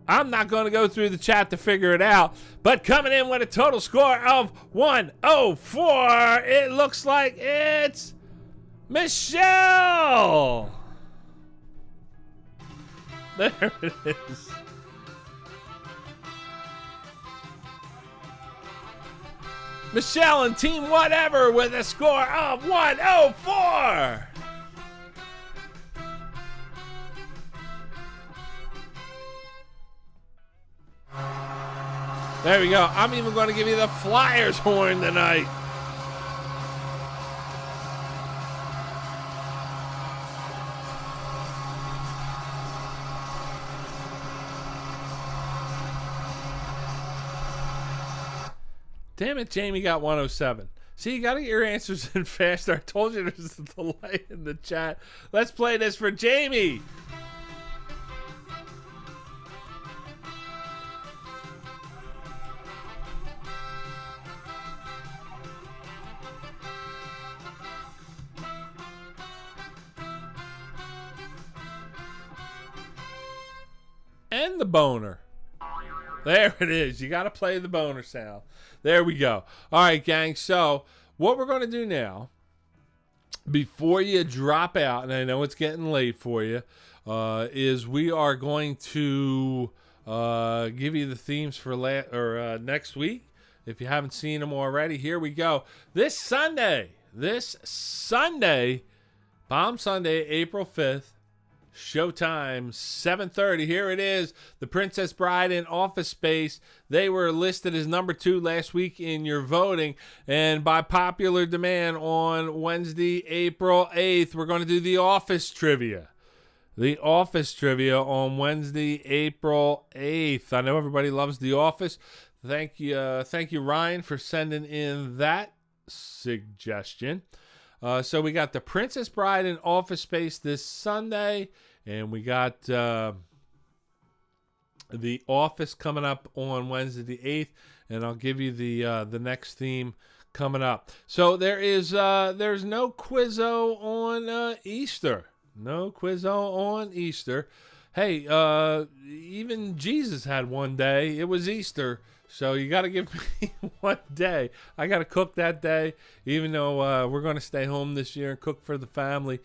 I'm not going to go through the chat to figure it out, but coming in with a total score of 104, it looks like it's Michelle. There it is. Michelle and Team Whatever with a score of 104. There we go. I'm even going to give you the Flyers horn tonight. Damn it, Jamie got 107. See, you got to get your answers in faster. I told you there's a delay in the chat. Let's play this for Jamie. And the boner. There it is. You got to play the boner sound. There we go. All right, gang. So what we're going to do now, before you drop out, and I know it's getting late for you, is we are going to give you the themes for next week. If you haven't seen them already, here we go. This Sunday, Palm Sunday, April 5th, showtime, 7:30. Here it is. The Princess Bride in Office Space. They were listed as number 2 last week in your voting. And by popular demand on Wednesday, April 8th, we're going to do the Office Trivia. The Office Trivia on Wednesday, April 8th. I know everybody loves The Office. Thank you, Ryan, for sending in that suggestion. So we got the Princess Bride in Office Space this Sunday, and we got The Office coming up on Wednesday the 8th, and I'll give you the next theme coming up. So there's no Quizzo on Easter. No Quizzo on Easter. Hey, even Jesus had one day. It was Easter. So you got to give me one day. I got to cook that day, even though we're going to stay home this year and cook for the family.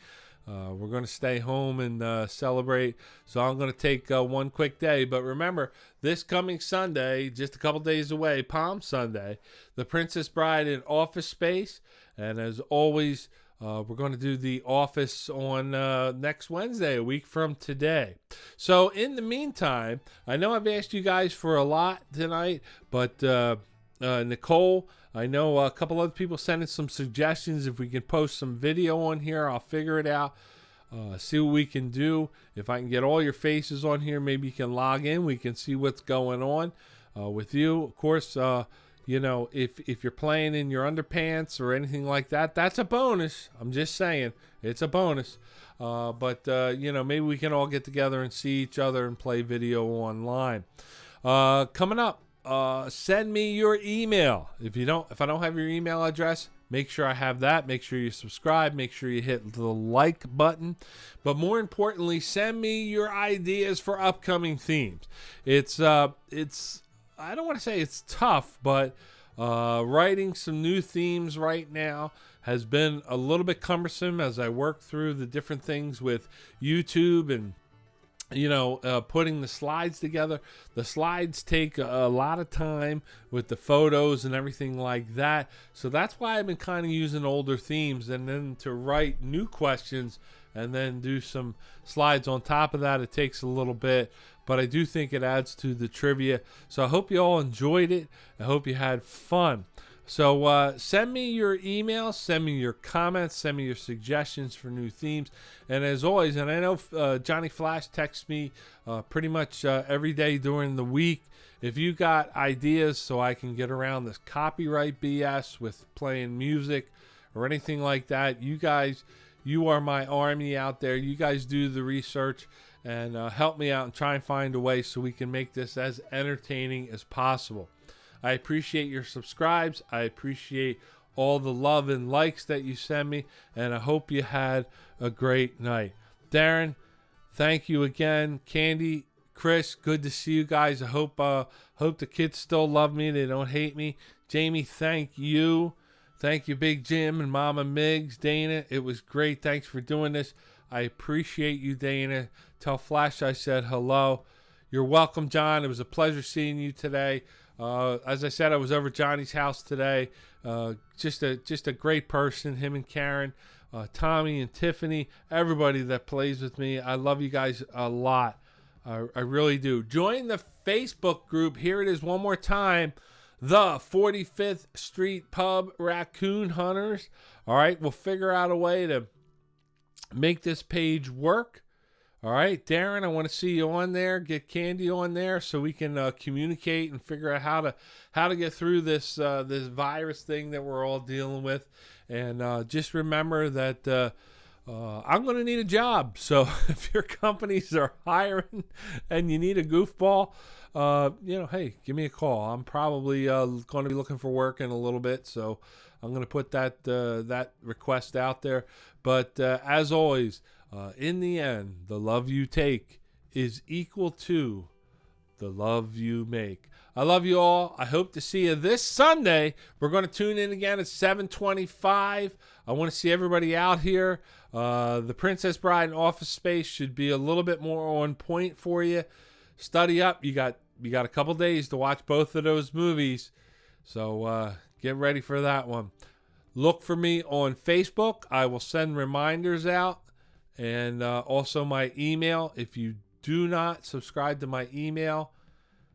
We're going to stay home and celebrate. So I'm going to take one quick day. But remember, this coming Sunday, just a couple days away, Palm Sunday, the Princess Bride in Office Space. And as always, we're going to do The Office on next Wednesday, a week from today. So in the meantime, I know I've asked you guys for a lot tonight, but Nicole, I know a couple other people sending some suggestions. If we can post some video on here, I'll figure it out. see what we can do. If I can get all your faces on here, maybe you can log in. We can see what's going on with you. Of course, if you're playing in your underpants or anything like that, that's a bonus. I'm just saying, it's a bonus. But maybe we can all get together and see each other and play video online. Coming up, send me your email. If I don't have your email address, make sure I have that. Make sure you subscribe. Make sure you hit the like button. But more importantly, send me your ideas for upcoming themes. It's I don't want to say it's tough, but writing some new themes right now has been a little bit cumbersome as I work through the different things with YouTube and putting the slides together. The slides take a lot of time with the photos and everything like that. So that's why I've been kind of using older themes, and then to write new questions and then do some slides on top of that, it takes a little bit. But I do think it adds to the trivia. So I hope you all enjoyed it. I hope you had fun. So send me your emails, send me your comments, send me your suggestions for new themes. And as always, and I know Johnny Flash texts me pretty much every day during the week. If you got ideas so I can get around this copyright BS with playing music or anything like that, you are my army out there. You guys do the research and help me out and try and find a way so we can make this as entertaining as possible. I appreciate your subscribes. I appreciate all the love and likes that you send me, and I hope you had a great night. Darren, thank you again. Candy, Chris, good to see you guys. I hope the kids still love me. They don't hate me. Jamie, thank you. Thank you, Big Jim and Mama Miggs. Dana, it was great. Thanks for doing this. I appreciate you, Dana. Tell Flash I said hello. You're welcome, John. It was a pleasure seeing you today. As I said, I was over at Johnny's house today. Just a great person, him and Karen, Tommy and Tiffany, everybody that plays with me. I love you guys a lot. I really do. Join the Facebook group. Here it is one more time. The 45th Street Pub Raccoon Hunters. All right, we'll figure out a way to make this page work. All right, Darren, I want to see you on there. Get Candy on there so we can communicate and figure out how to get through this virus thing that we're all dealing with. And just remember that I'm going to need a job. So if your companies are hiring and you need a goofball, hey, give me a call. I'm probably going to be looking for work in a little bit, so I'm going to put that request out there. But as always, in the end, the love you take is equal to the love you make. I love you all. I hope to see you this Sunday. We're going to tune in again at 7:25. I want to see everybody out here. The Princess Bride and Office Space should be a little bit more on point for you. Study up. You got a couple days to watch both of those movies. So get ready for that one. Look for me on Facebook. I will send reminders out. And also my email. If you do not subscribe to my email,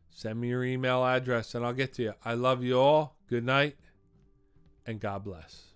send me your email address and I'll get to you. I love you all. Good night and God bless.